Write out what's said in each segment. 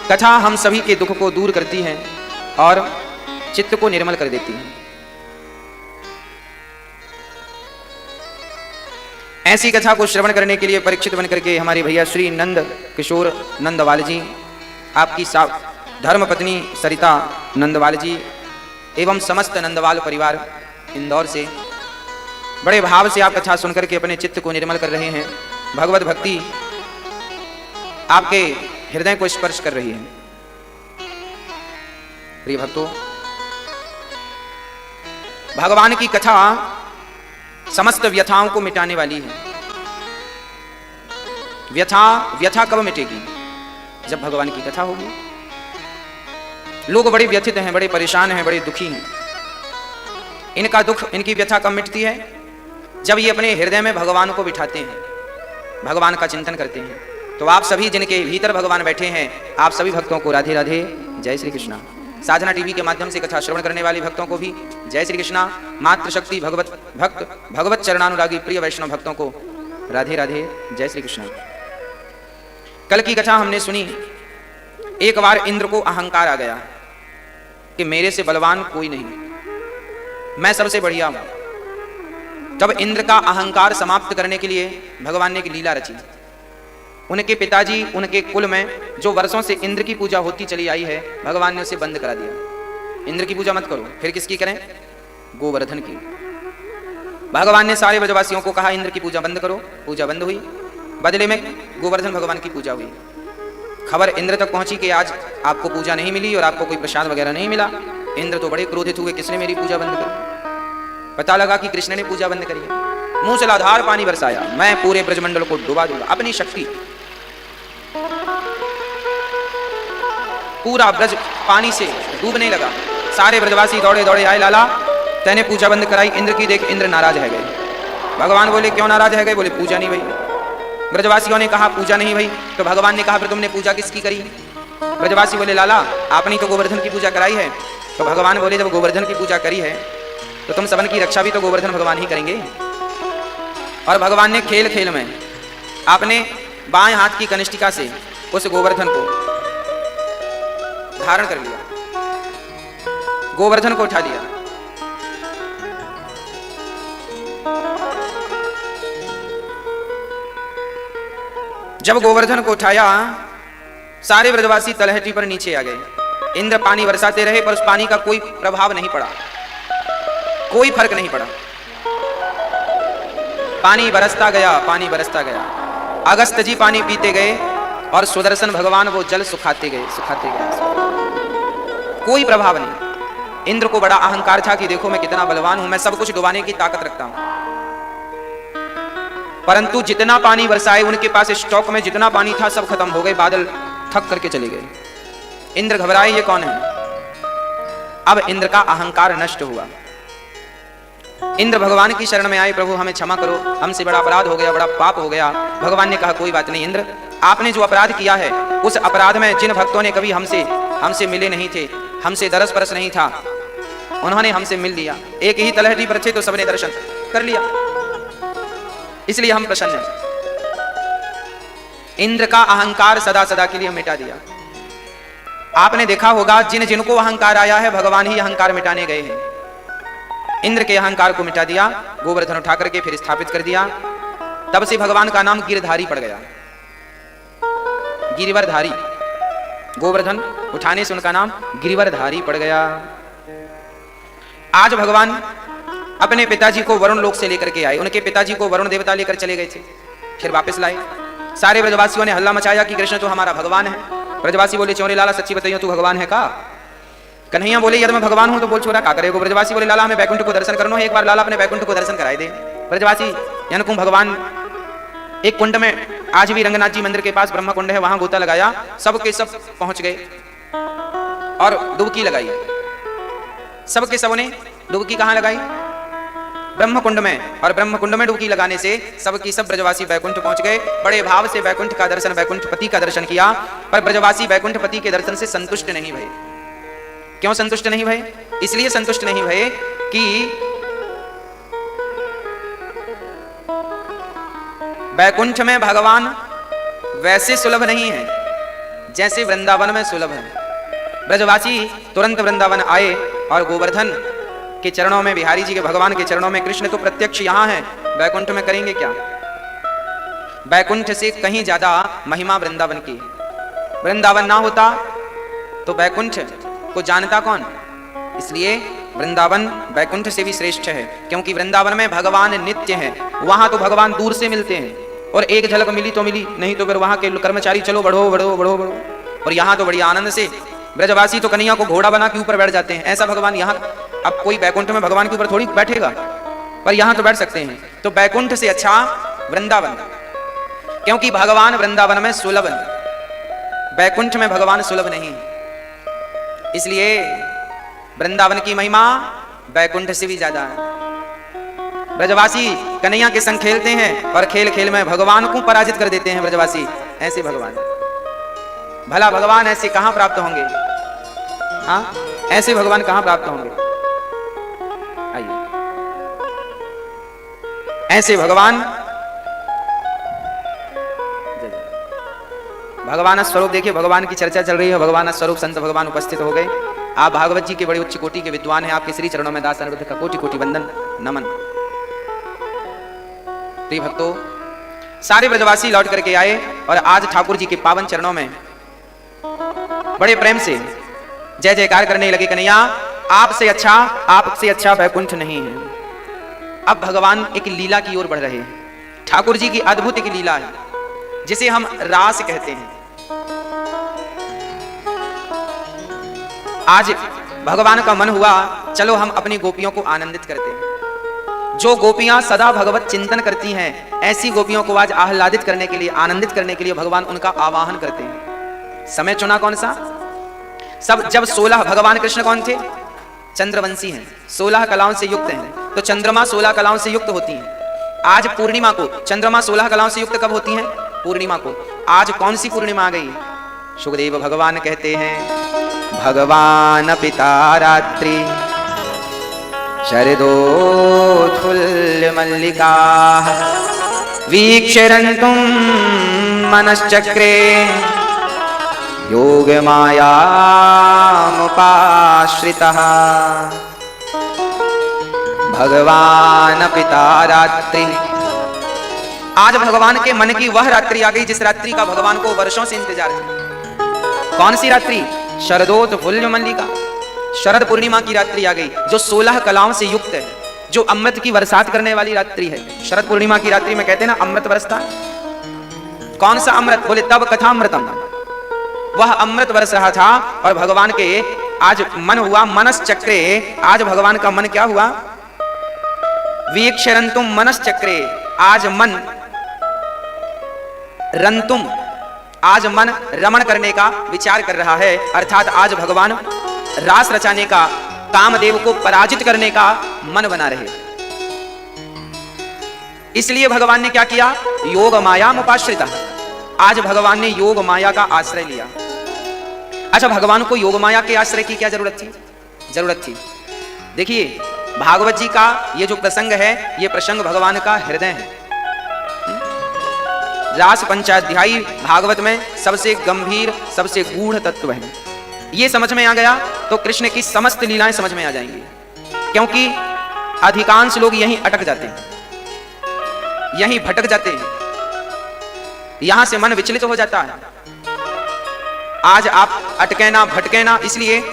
कथा हम सभी के दुख को दूर करती है और चित्त को निर्मल कर देती है। ऐसी कथा को श्रवण करने के लिए परीक्षित बनकर के हमारे भैया श्री नंद किशोर नंदवाल जी, आपकी धर्म पत्नी सरिता नंदवाल जी एवं समस्त नंदवाल परिवार इंदौर से बड़े भाव से आप कथा सुनकर के अपने चित्त को निर्मल कर रहे हैं। भगवत भक्ति आपके हृदय को स्पर्श कर रही है। प्रिय भक्तों, भगवान की कथा समस्त व्यथाओं को मिटाने वाली है। व्यथा कब मिटेगी? जब भगवान की कथा होगी। लोग बड़े व्यथित हैं, बड़े परेशान हैं, बड़े दुखी हैं। इनका दुख, इनकी व्यथा कब मिटती है? जब ये अपने हृदय में भगवान को बिठाते हैं, भगवान का चिंतन करते हैं। तो आप सभी जिनके भीतर भगवान बैठे हैं, आप सभी भक्तों को राधे राधे, जय श्री कृष्णा। साधना टीवी के माध्यम से कथा श्रवण करने वाले भक्तों को भी जय श्री कृष्णा। मातृशक्ति भगवत चरणानुरागी प्रिय वैष्णव भक्तों को राधे राधे, जय श्री कृष्णा। कल की कथा हमने सुनी। एक बार इंद्र को अहंकार आ गया कि मेरे से बलवान कोई नहीं, मैं सबसे बढ़िया हूं। तब इंद्र का अहंकार समाप्त करने के लिए भगवान ने एक लीला रची। उनके पिताजी, उनके कुल में जो वर्षों से इंद्र की पूजा होती चली आई है, भगवान ने उसे बंद करा दिया। इंद्र की पूजा मत करो, फिर किसकी करें? गोवर्धन की। भगवान ने सारे ब्रजवासियों को कहा इंद्र की पूजा बंद करो। पूजा बंद हुई, बदले में गोवर्धन भगवान की पूजा हुई। खबर इंद्र तक पहुंची कि आज आपको पूजा नहीं मिली और आपको कोई प्रसाद वगैरह नहीं मिला। इंद्र तो बड़े क्रोधित हुए, किसने मेरी पूजा बंद करी? पता लगा कि कृष्ण ने पूजा बंद करी है। मूसलाधार पानी बरसाया, मैं पूरे ब्रजमंडल को डुबा दूंगा। अपनी शक्ति, पूरा ब्रज पानी से डूबने लगा। सारे ब्रजवासी दौड़े दौड़े आए, लाला तैने पूजा बंद कराई इंद्र की, देख इंद्र नाराज है गए। भगवान बोले क्यों नाराज है गए? बोले पूजा नहीं भई। ब्रजवासियों ने कहा पूजा नहीं भई। तो भगवान ने कहा फिर तुमने पूजा किसकी करी? ब्रजवासी बोले लाला आपने तो गोवर्धन की पूजा कराई है। तो भगवान बोले जब गोवर्धन की पूजा करी है तो तुम सबन की रक्षा भी तो गोवर्धन भगवान ही करेंगे। और भगवान ने खेल खेल में अपने बाएं हाथ की कनिष्ठिका से उस गोवर्धन को धारण कर लिया, गोवर्धन को उठा लिया। जब गोवर्धन को उठाया, सारे ब्रजवासी तलहटी पर नीचे आ गए। इंद्र पानी बरसाते रहे पर उस पानी का कोई प्रभाव नहीं पड़ा, कोई फर्क नहीं पड़ा। पानी बरसता गया, पानी बरसता गया। अगस्त जी पानी पीते गए और सुदर्शन भगवान वो जल सुखाते गए, सुखाते गए। कोई प्रभाव नहीं। इंद्र को बड़ा अहंकार था कि देखो मैं कितना बलवान हूं, मैं सब कुछ डुबाने की ताकत रखता हूं। परंतु जितना पानी बरसाए उनके पास स्टॉक में जितना पानी था सब खत्म हो गए, बादल थक करके चले गए। इंद्र घबराए, ये कौन है? अब इंद्र का अहंकार नष्ट हुआ। इंद्र भगवान की शरण में आए, प्रभु हमें क्षमा करो, हमसे बड़ा अपराध हो गया, बड़ा पाप हो गया। भगवान ने कहा कोई बात नहीं इंद्र, आपने जो अपराध किया है उस अपराध में जिन भक्तों ने कभी हमसे मिले नहीं थे, हमसे दरस परस नहीं था, उन्होंने हमसे मिल लिया। एक ही तलहटी पर थे तो सबने दर्शन कर लिया, इसलिए हम प्रसन्न हैं। इंद्र का अहंकार सदा सदा के लिए मिटा दिया। आपने देखा होगा जिन जिनको अहंकार आया है भगवान ही अहंकार मिटाने गए हैं। इंद्र के अहंकार को मिटा दिया, गोवर्धन उठा करके फिर स्थापित कर दिया। तब से भगवान का नाम गिरधारी पड़ गया, गिरिवरधारी। गोवर्धन उठाने से उनका नाम गिरिवरधारी पड़ गया। आज भगवान अपने पिताजी को वरुण लोक से लेकर के आए। उनके पिताजी को वरुण देवता लेकर चले गए थे, फिर वापस लाए। सारे ब्रजवासियों ने हल्ला मचाया कि कृष्ण तो हमारा भगवान है। ब्रजवासी बोले चौरे लाला सच्ची बताइए तू भगवान है का? कन्हैया बोले यदि मैं भगवान हूं तो बोल छोरा का करेगो? ब्रजवासी बोले लाला हमें बैकुंठ को दर्शन करना है, एक बार लाला अपने बैकुंठ को दर्शन कराए दे। ब्रजवासी यनकुं भगवान एक कुंड में, आज भी रंगनाथ जी मंदिर के पास ब्रह्म कुंड है, वहां गोता लगाया, सब के सब पहुंच गए और डुबकी लगाई। सबके सबों ने डुबकी कहां लगाई? ब्रह्म कुंड में। और ब्रह्म कुंड में डुबकी लगाने से सबकी सब ब्रजवासी बैकुंठ पहुंच गए। बड़े भाव से बैकुंठ का दर्शन, बैकुंठ पति का दर्शन किया। पर ब्रजवासी बैकुंठ पति के दर्शन से संतुष्ट नहीं भये। क्यों संतुष्ट नहीं भये? इसलिए संतुष्ट नहीं भये कि बैकुंठ में भगवान वैसे सुलभ नहीं है जैसे वृंदावन में सुलभ है। ब्रजवासी तुरंत वृंदावन आए और गोवर्धन के चरणों में, बिहारी जी के भगवान के चरणों में, कृष्ण तो प्रत्यक्ष यहाँ है, वैकुंठ में करेंगे क्या? वैकुंठ से कहीं ज्यादा महिमा वृंदावन की। वृंदावन ना होता तो वैकुंठ को जानता कौन? इसलिए वृंदावन वैकुंठ से भी श्रेष्ठ है, क्योंकि वृंदावन में भगवान नित्य है। वहां तो भगवान दूर से मिलते हैं और एक झलक मिली तो मिली, नहीं तो फिर वहां के कर्मचारी चलो बढ़ो बढ़ो बढ़ो बढ़ो। और यहाँ तो बड़ी आनंद से ब्रजवासी तो कन्हैया को घोड़ा बना के ऊपर बैठ जाते हैं। ऐसा भगवान यहाँ, अब कोई वैकुंठ में भगवान के ऊपर थोड़ी बैठेगा, पर यहाँ तो बैठ सकते हैं। तो वैकुंठ से अच्छा वृंदावन, क्योंकि भगवान वृंदावन में सुलभ है, वैकुंठ में भगवान सुलभ नहीं। इसलिए वृंदावन की महिमा वैकुंठ से भी ज्यादा है। ब्रजवासी कन्हैया के संग खेलते हैं और खेल खेल में भगवान को पराजित कर देते हैं ब्रजवासी। ऐसे भगवान, भला भगवान ऐसे कहां प्राप्त होंगे? हाँ, ऐसे भगवान कहां प्राप्त होंगे? आइए, ऐसे भगवान, भगवान स्वरूप देखिए, भगवान की चर्चा चल रही है, भगवान स्वरूप संत भगवान उपस्थित हो गए। आप भागवत जी के बड़े उच्च कोटि के विद्वान हैं, आपके श्री चरणों में दास अनिरुद्ध का कोटि कोटि वंदन नमन। प्रिय भक्तों, सारे ब्रजवासी लौट करके आए और आज ठाकुर जी के पावन चरणों में बड़े प्रेम से जय जयकार करने लगे। कन्हैया, आपसे अच्छा वैकुंठ नहीं है। अब भगवान एक लीला की ओर बढ़ रहे हैं। ठाकुर जी की अद्भुत एक लीला है, जिसे हम रास कहते हैं। आज भगवान का मन हुआ, चलो हम अपनी गोपियों को आनंदित करते हैं। जो गोपियां सदा भगवत चिंतन करती हैं, ऐसी गोपियों को आज आह्लादित करने के लिए, आनंदित करने के लिए भगवान उनका आवाहन करते हैं। समय चुना कौन सा? जब 16 भगवान कृष्ण कौन थे? चंद्रवंशी हैं, 16 कलाओं से युक्त हैं। तो चंद्रमा 16 कलाओं से युक्त होती हैं। आज पूर्णिमा को चंद्रमा 16 कलाओं से युक्त कब होती हैं? पूर्णिमा को। आज कौन सी पूर्णिमा आ गई? सुखदेव भगवान कहते हैं, भगवान पिता रात्रि शरदोत्फुल्ल मल्लिका वीक्षरन्तुं मनश्चक्रे योग मायामुपाश्रितः। भगवान पिता रात्रि, आज भगवान के मन की वह रात्रि आ गई जिस रात्रि का भगवान को वर्षों से इंतजार है। कौन सी रात्रि? शरदोत्फुल्ल मल्लिका, शरद पूर्णिमा की रात्रि आ गई, जो 16 कलाओं से युक्त है, जो अमृत की बरसात करने वाली रात्रि है। शरद पूर्णिमा की रात्रि में कहते हैं ना, अमृत बरसता। कौन सा अमृत? बोले तब कथामृतम। वह अमृत बरस रहा था और भगवान के आज मन हुआ मनश्चक्रे। आज भगवान का मन क्या हुआ? वीक्षरन्तुम मनश्चक्रे, आज मन रंतुम, आज मन रमण करने का विचार कर रहा है। अर्थात आज भगवान रास रचाने का, कामदेव को पराजित करने का मन बना रहे। इसलिए भगवान ने क्या किया? योग माया मुपाश्रिता। आज भगवान ने योग माया का आश्रय लिया। अच्छा, भगवान को योग माया के आश्रय की क्या जरूरत थी? जरूरत थी। देखिए, भागवत जी का ये जो प्रसंग है, ये प्रसंग भगवान का हृदय है। रास पंचाध्यायी भागवत में सबसे गंभीर, सबसे गूढ़ तत्व है। ये समझ में आ गया तो कृष्ण की समस्त लीलाएं समझ में आ जाएंगी, क्योंकि अधिकांश लोग यहीं अटक जाते हैं, यहीं भटक जाते हैं, यहां से मन विचलित हो जाता है। आज आप अटके ना, भटके ना। इसलिए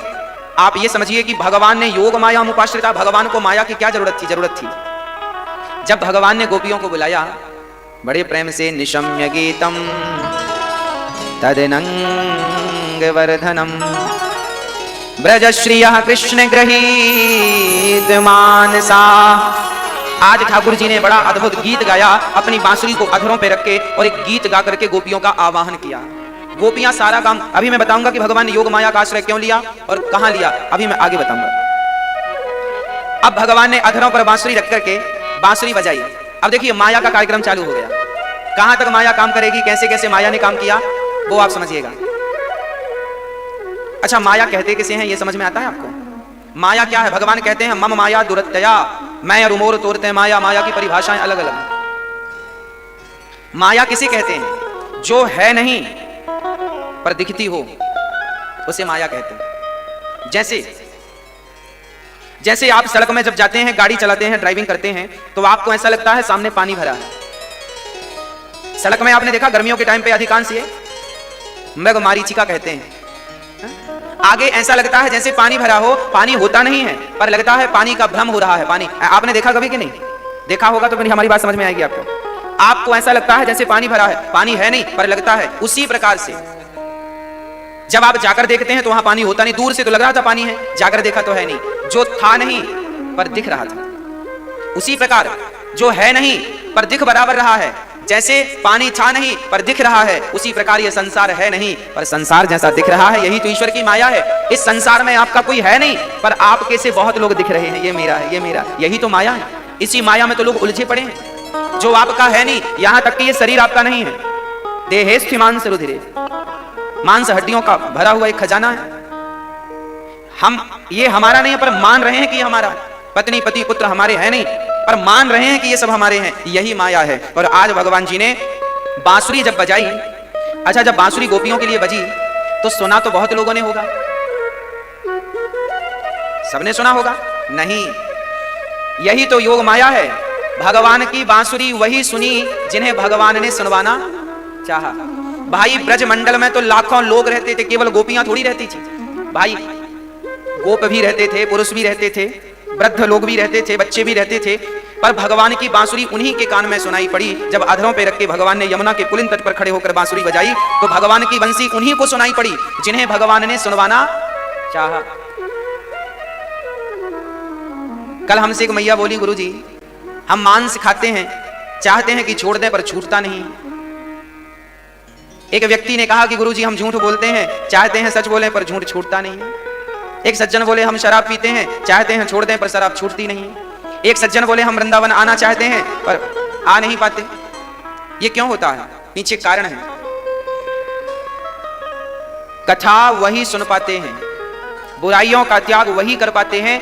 आप ये समझिए कि भगवान ने योग माया मुपाश्रिता, भगवान को माया की क्या जरूरत थी? जरूरत थी जब भगवान ने गोपियों को बुलाया बड़े प्रेम से, निशम्य गीतम तदनंग वर्धनम ब्रजश्रियः कृष्ण गृहीत मानसा। आज ठाकुर जी ने बड़ा अद्भुत गीत गाया, अपनी बांसुरी को अधरों पे रख के, और एक गीत गा करके गोपियों का आवाहन किया। गोपियां सारा काम, अभी मैं बताऊंगा कि भगवान ने योग माया का आश्रय क्यों लिया और कहां लिया, अभी मैं आगे बताऊंगा। अब भगवान ने अधरों पर बांसुरी रख करके बांसुरी बजाई। अब देखिए, माया का कार्यक्रम चालू हो गया। कहां तक माया काम करेगी, कैसे कैसे माया ने काम किया, वो आप समझिएगा। अच्छा, माया कहते किसे हैं, ये समझ में आता है आपको? माया क्या है? भगवान कहते हैं, मम माया दुरत्यया, मैं और उमोर तोड़ते हैं माया। माया की परिभाषाएं अलग अलग। माया किसे कहते हैं? जो है नहीं, पर दिखती हो, उसे माया कहते हैं। जैसे आप सड़क में जब जाते हैं, गाड़ी चलाते हैं, ड्राइविंग करते हैं, तो आपको ऐसा लगता है सामने पानी भरा है। सड़क में आपने देखा गर्मियों के टाइम पे अधिकांश ये मरीचिका कहते हैं, आगे ऐसा लगता है जैसे पानी भरा हो, पानी होता नहीं है, पर लगता है पानी का भ्रम हो रहा है। पानी आपने देखा कभी कि नहीं? देखा होगा तो फिर हमारी बात समझ में आएगी आपको ऐसा लगता है जैसे पानी भरा है, पानी है नहीं पर लगता है। उसी प्रकार से जब आप जाकर देखते हैं तो वहां पानी होता नहीं, दूर से तो लग रहा था पानी है, जाकर देखा तो है नहीं, जो था नहीं पर दिख रहा था। उसी प्रकार जो है नहीं पर दिख बराबर रहा है, जैसे पानी था नहीं पर दिख रहा है, उसी प्रकार ये संसार है नहीं पर संसार जैसा दिख रहा है। यही तो ईश्वर की माया है। इस संसार में आपका कोई है नहीं पर आपके से बहुत लोग दिख रहे हैं, ये मेरा है, ये मेरा। यही तो माया है। इसी माया में तो लोग उलझे पड़े हैं। जो आपका है नहीं, यहां तक कि ये शरीर आपका नहीं है। देहेस्थि मांस रुधिरे, मांस हड्डियों का भरा हुआ एक खजाना है। हम ये हमारा नहीं है पर मान रहे हैं कि ये हमारा है। पत्नी पति पुत्र हमारे हैं नहीं पर मान रहे हैं कि ये सब हमारे हैं। यही माया है। और आज भगवान जी ने बांसुरी जब बजाई, अच्छा जब बांसुरी गोपियों के लिए बजी तो सुना तो बहुत लोगों ने होगा, सबने सुना होगा? नहीं, यही तो योग माया है। भगवान की बांसुरी वही सुनी जिन्हें भगवान ने सुनवाना चाहा। भाई ब्रज मंडल में तो लाखों लोग रहते थे, केवल गोपियां थोड़ी रहती थी भाई। गोप भी रहते थे, पुरुष भी रहते थे, वृद्ध लोग भी रहते थे, बच्चे भी रहते थे, पर भगवान की बांसुरी उन्हीं के कान में सुनाई पड़ी। जब अधरों पे रख के भगवान ने यमुना के पुलिन तट पर खड़े होकर बांसुरी बजाई तो भगवान की बंसी उन्हीं को सुनाई पड़ी जिन्हें भगवान ने सुनवाना चाहा। कल हमसे एक मैया बोली, गुरुजी हम मांस खाते हैं, चाहते हैं कि छोड़ दें पर छूटता नहीं। एक व्यक्ति ने कहा कि गुरुजी हम झूठ बोलते हैं, चाहते हैं सच बोलें पर झूठ छूटता नहीं है। एक सज्जन बोले हम शराब पीते हैं, चाहते हैं छोड़ दें पर शराब छूटती नहीं। एक सज्जन बोले हम वृंदावन आना चाहते हैं पर आ नहीं पाते। ये क्यों होता है? पीछे कारण है। कथा वही सुन पाते हैं, बुराइयों का त्याग वही कर पाते हैं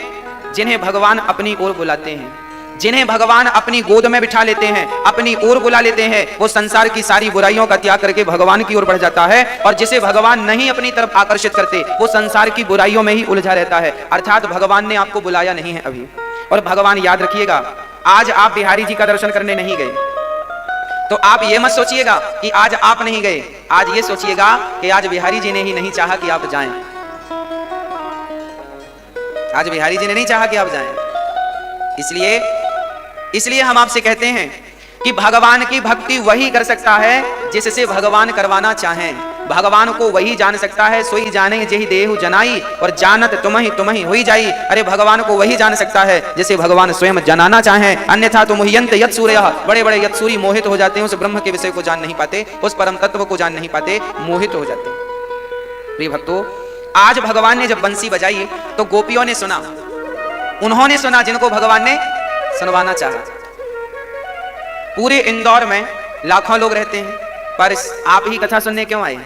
जिन्हें भगवान अपनी ओर बुलाते हैं, जिन्हें भगवान अपनी गोद में बिठा लेते हैं, अपनी ओर बुला लेते हैं। वो संसार की सारी बुराइयों का त्याग करके भगवान की ओर बढ़ जाता है। और जिसे भगवान नहीं अपनी तरफ आकर्षित करते वो संसार की बुराइयों में ही उलझा रहता है। अर्थात भगवान ने आपको बुलाया नहीं है अभी। और भगवान याद रखिएगा, आज आप बिहारी जी का दर्शन करने नहीं गए तो आप ये मत सोचिएगा कि आज आप नहीं गए, आज ये सोचिएगा कि आज बिहारी जी ने ही नहीं चाहा कि आप जाएं। आज बिहारी जी ने नहीं चाहा कि आप जाएं। इसलिए हम आपसे कहते हैं कि भगवान की भक्ति वही कर सकता है जिससे भगवान करवाना चाहें। भगवान को वही जान सकता है, सोई जाने जेहि देहु जनाई, और जानत तुम्हि होई जाई। अरे भगवान को वही जान सकता है जिसे भगवान स्वयं जनाना चाहें। अन्यथा तो मुह्यंत यत् सूर्यः, बड़े बड़े यत्सूरी मोहित हो जाते हैं, उस ब्रह्म के विषय को जान नहीं पाते, उस परम तत्व को जान नहीं पाते, मोहित हो जाते हैं। प्रिय भक्तों, आज भगवान ने जब बंसी बजाई तो गोपियों ने सुना, उन्होंने सुना जिनको भगवान ने सुनवाना चाहा। पूरे इंदौर में लाखों लोग रहते हैं पर आप ही कथा सुनने क्यों आए?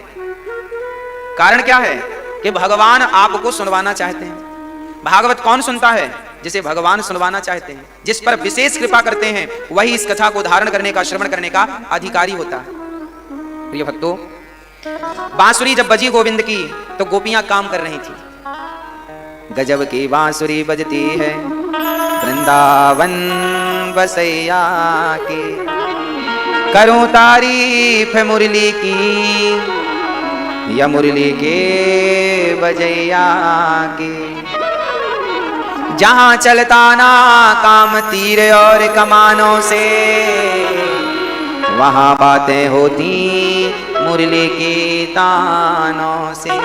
कारण क्या है कि भगवान आपको सुनवाना चाहते हैं। भागवत कौन सुनता है? जिसे भगवान सुनवाना चाहते हैं, जिस पर विशेष कृपा करते हैं, वही इस कथा को धारण करने का, श्रवण करने का अधिकारी होता है। प्रिय भक्तों, बांसुरी जब बजी गोविंद की तो गोपियां काम कर रही थी। गजब की बांसुरी बजती है वृंदावन बसैया की, करूं तारीफ मुरली की, या मुरली के बजैया की। जहां चलता ना काम तीर और कमानों से, वहां बातें होती मुरली की तानों से।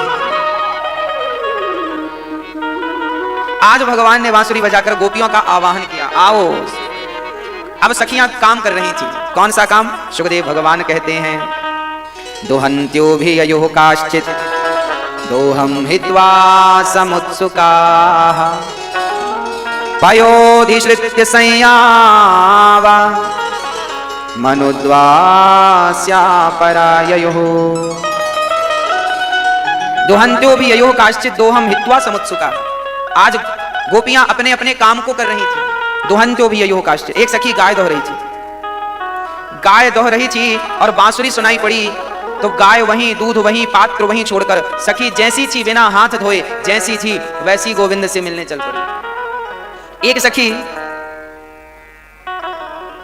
आज भगवान ने बांसुरी बजाकर गोपियों का आवाहन किया, आओ। अब सखियां काम कर रही थी। कौन सा काम? सुखदेव भगवान कहते हैं, दोहन्त्यो भी अयुः काश्चित् दोहम हित्वा समुत्सुकाः, पयोधिश्रित्य संयावा मनुद्वास्या पराययुः। दोहन्त्यो भी अयुः काश्चित् दोहम हित्वा समुत्सुकाः। आज गोपियां अपने अपने काम को कर रही थी। दोहन्त्यो भी अयुः काश्चित्। एक सखी गाय दोह रही थी, गाय दोह रही थी और बांसुरी सुनाई पड़ी तो गाय वहीं, दूध वहीं, पात्र वहीं छोड़कर सखी जैसी थी बिना हाथ धोए, जैसी थी वैसी गोविंद से मिलने चल पड़ी।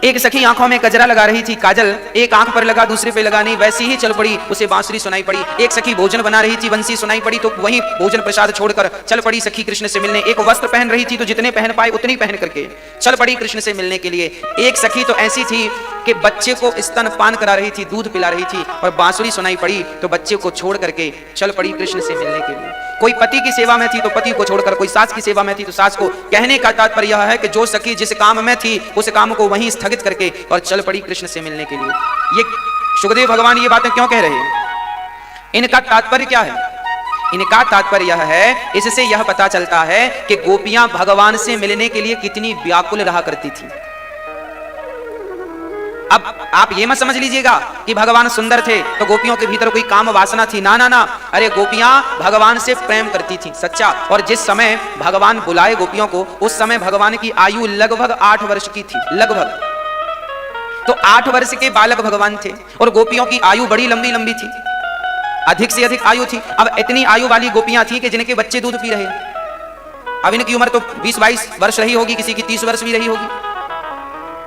एक सखी आंखों में गजरा लगा रही थी, काजल एक आंख पर लगा दूसरे पे लगा नहीं, वैसी ही चल पड़ी, उसे बांसुरी सुनाई पड़ी। एक सखी भोजन बना रही थी, बंसी सुनाई पड़ी तो वही भोजन प्रसाद छोड़कर चल पड़ी सखी कृष्ण से मिलने। एक वस्त्र पहन रही थी तो जितने पहन पाए उतनी पहन करके चल पड़ी कृष्ण से मिलने के लिए। एक सखी तो ऐसी थी कि बच्चे को स्तन पान करा रही थी, दूध पिला रही थी और बांसुरी सुनाई पड़ी तो बच्चे को छोड़ करके चल पड़ी कृष्ण से मिलने के लिए। कोई पति की सेवा में थी तो पति को छोड़कर, कोई सास की सेवा में थी तो सास को। कहने का तात्पर्य यह है कि जो सखी जिस काम में थी उस काम को वहीं स्थगित करके और चल पड़ी कृष्ण से मिलने के लिए। ये सुखदेव भगवान ये बातें क्यों कह रहे हैं? इनका तात्पर्य क्या है? इनका तात्पर्य यह है, इससे यह पता चलता है कि गोपियां भगवान से मिलने के लिए कितनी व्याकुल रहा करती थी। अब आप ये मत समझ लीजिएगा कि भगवान सुंदर थे तो गोपियों के भीतर कोई काम वासना थी, ना ना ना। अरे गोपियां भगवान से प्रेम करती थी सच्चा। और जिस समय भगवान बुलाए गोपियों को, उस समय भगवान की आयु लगभग 8 वर्ष की थी, लगभग। तो 8 वर्ष के बालक भगवान थे और गोपियों की आयु बड़ी लंबी लंबी थी, अधिक से अधिक आयु थी। अब इतनी आयु वाली गोपियां थी कि जिनके बच्चे दूध पी रहे। अब इनकी उम्र तो 20-22 वर्ष रही होगी, किसी की 30 वर्ष भी रही होगी,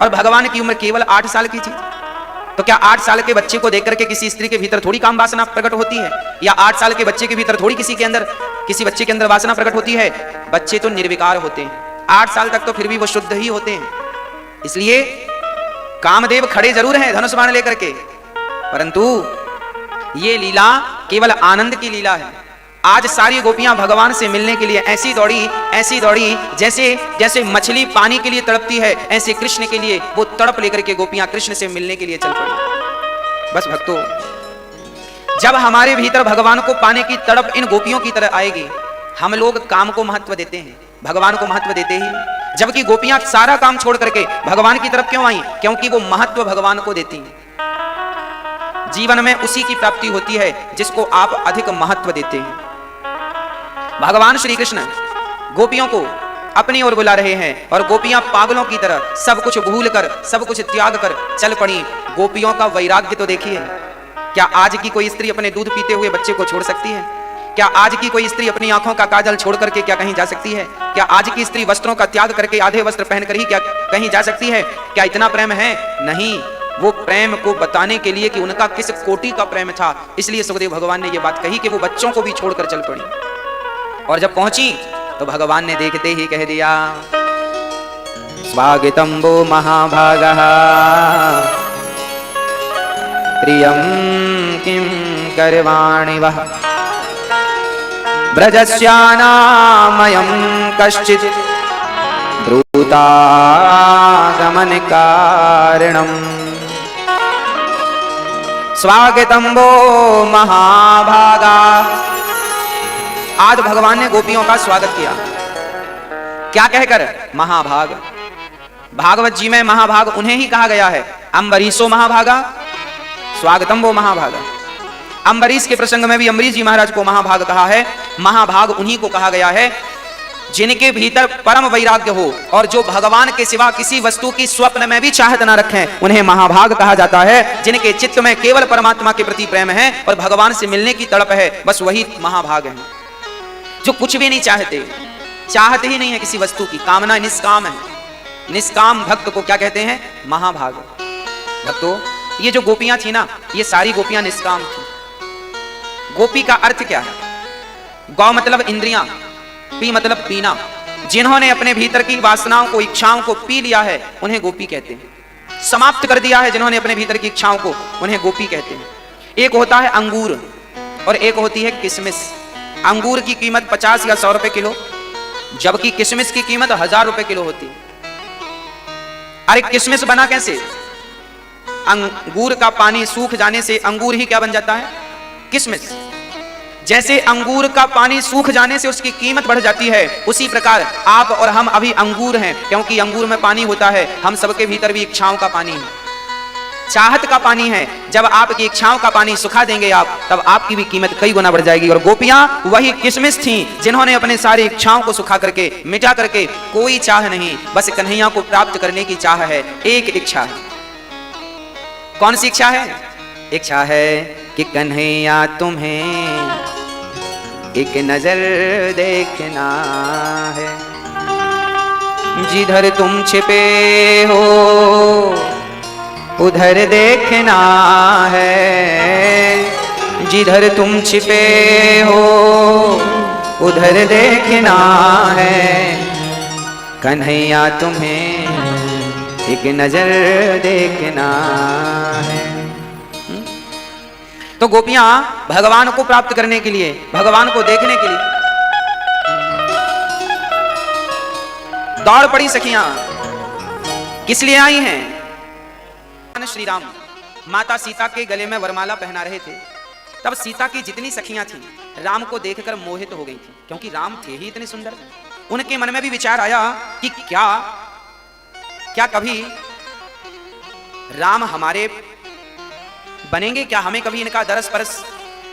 और भगवान की उम्र केवल 8 साल की थी। तो क्या 8 साल के बच्चे को देख करके किसी स्त्री के भीतर थोड़ी काम वासना प्रकट होती है? या 8 साल के बच्चे के भीतर थोड़ी किसी बच्चे के अंदर वासना प्रकट होती है? बच्चे तो निर्विकार होते हैं, 8 साल तक तो फिर भी वो शुद्ध ही होते हैं। इसलिए कामदेव खड़े जरूर हैं धनुष बाण लेकर के, परंतु ये लीला केवल आनंद की लीला है। आज सारी गोपियां भगवान से मिलने के लिए ऐसी दौड़ी जैसे मछली पानी के लिए तड़पती है, ऐसे कृष्ण के लिए वो तड़प लेकर के गोपियां कृष्ण से मिलने के लिए चल पड़ी। बस भक्तों, जब हमारे भीतर भगवान को पाने की तड़प इन गोपियों की तरह आएगी, हम लोग काम को महत्व देते हैं, भगवान को महत्व देते ही। जबकि गोपियां सारा काम छोड़ करके भगवान की तरफ क्यों आई? क्योंकि वो महत्व भगवान को देती हैं। जीवन में उसी की प्राप्ति होती है जिसको आप अधिक महत्व देते हैं। भगवान श्री कृष्ण गोपियों को अपनी ओर बुला रहे हैं और गोपियां पागलों की तरह सब कुछ भूलकर, सब कुछ त्याग कर चल पड़ी। गोपियों का वैराग्य तो देखिए। क्या आज की कोई स्त्री अपने दूध पीते हुए बच्चे को छोड़ सकती है? क्या आज की कोई स्त्री अपनी आंखों का काजल छोड़ करके क्या कहीं जा सकती है? क्या आज की स्त्री वस्त्रों का त्याग करके आधे वस्त्र पहनकर ही क्या कहीं जा सकती है? क्या इतना प्रेम है? नहीं। वो प्रेम को बताने के लिए कि उनका किस कोटि का प्रेम था, इसलिए सुखदेव भगवान ने ये बात कही कि वो बच्चों को भी छोड़कर चल पड़ी। और जब पहुंची तो भगवान ने देखते ही कह दिया, स्वागतम वो महाभागः प्रियं किं करवाणि वः ब्रजस्यानामयं कश्चित् ब्रूतागमन कारणम्। स्वागतम वो महाभागा। आज भगवान ने गोपियों का स्वागत किया, क्या कहकर? महाभाग। भागवत जी में महाभाग उन्हें ही कहा गया है, अम्बरीशो महाभागा, स्वागतम वो महाभागा। अम्बरीश के प्रसंग में भी अम्बरीश जी महाराज को महाभाग कहा है। महाभाग उन्हीं को कहा गया है जिनके भीतर परम वैराग्य हो और जो भगवान के सिवा किसी वस्तु की स्वप्न में भी चाहत ना रखें, उन्हें महाभाग कहा जाता है। जिनके चित्त में केवल परमात्मा के प्रति प्रेम है और भगवान से मिलने की तड़प है, बस वही महाभाग है। जो कुछ भी नहीं चाहते, चाहते ही नहीं है किसी वस्तु की, कामना निष्काम है। निष्काम भक्त को क्या कहते हैं? महाभाग। भक्तों, ये जो गोपियां थी ना, ये सारी गोपियां निष्काम थी। गोपी का अर्थ क्या है? गौ मतलब इंद्रियां, पी मतलब पीना। जिन्होंने अपने भीतर की वासनाओं को, इच्छाओं को पी लिया है, उन्हें गोपी कहते हैं। समाप्त कर दिया है जिन्होंने अपने भीतर की इच्छाओं को, उन्हें गोपी कहते हैं। एक होता है अंगूर और एक होती है किशमिश। अंगूर की कीमत 50 या 100 रुपए किलो, जबकि किशमिश की कीमत 1000 रुपए किलो होती है। अरे किशमिश बना कैसे? अंगूर का पानी सूख जाने से अंगूर ही क्या बन जाता है? किशमिश। जैसे अंगूर का पानी सूख जाने से उसकी कीमत बढ़ जाती है, उसी प्रकार आप और हम अभी अंगूर हैं, क्योंकि अंगूर में पानी होता है। हम सबके भीतर भी इच्छाओं का पानी है, चाहत का पानी है। जब आपकी इच्छाओं का पानी सुखा देंगे आप, तब आपकी भी कीमत कई गुना बढ़ जाएगी। और गोपियां वही किशमिश थीं जिन्होंने अपने सारी इच्छाओं को सुखा करके, मिटा करके, कोई चाह नहीं, बस कन्हैया को प्राप्त करने की चाह है। एक इच्छा है। कौन सी इच्छा है? इच्छा है कि कन्हैया तुम्हें एक नजर देखना है। जिधर तुम छिपे हो उधर देखना है। जिधर तुम छिपे हो उधर देखना है। कन्हैया तुम्हें एक नजर देखना है। तो गोपियां भगवान को प्राप्त करने के लिए, भगवान को देखने के लिए दौड़ पड़ी सखियां। किस लिए आई हैं? श्री राम माता सीता के गले में वरमाला पहना रहे थे। तब सीता की जितनी सखियां थीं राम को देखकर मोहित हो गई थी, क्योंकि राम थे ही इतने सुंदर। उनके मन में भी विचार आया कि क्या कभी राम हमारे बनेंगे? क्या हमें कभी इनका दरस परस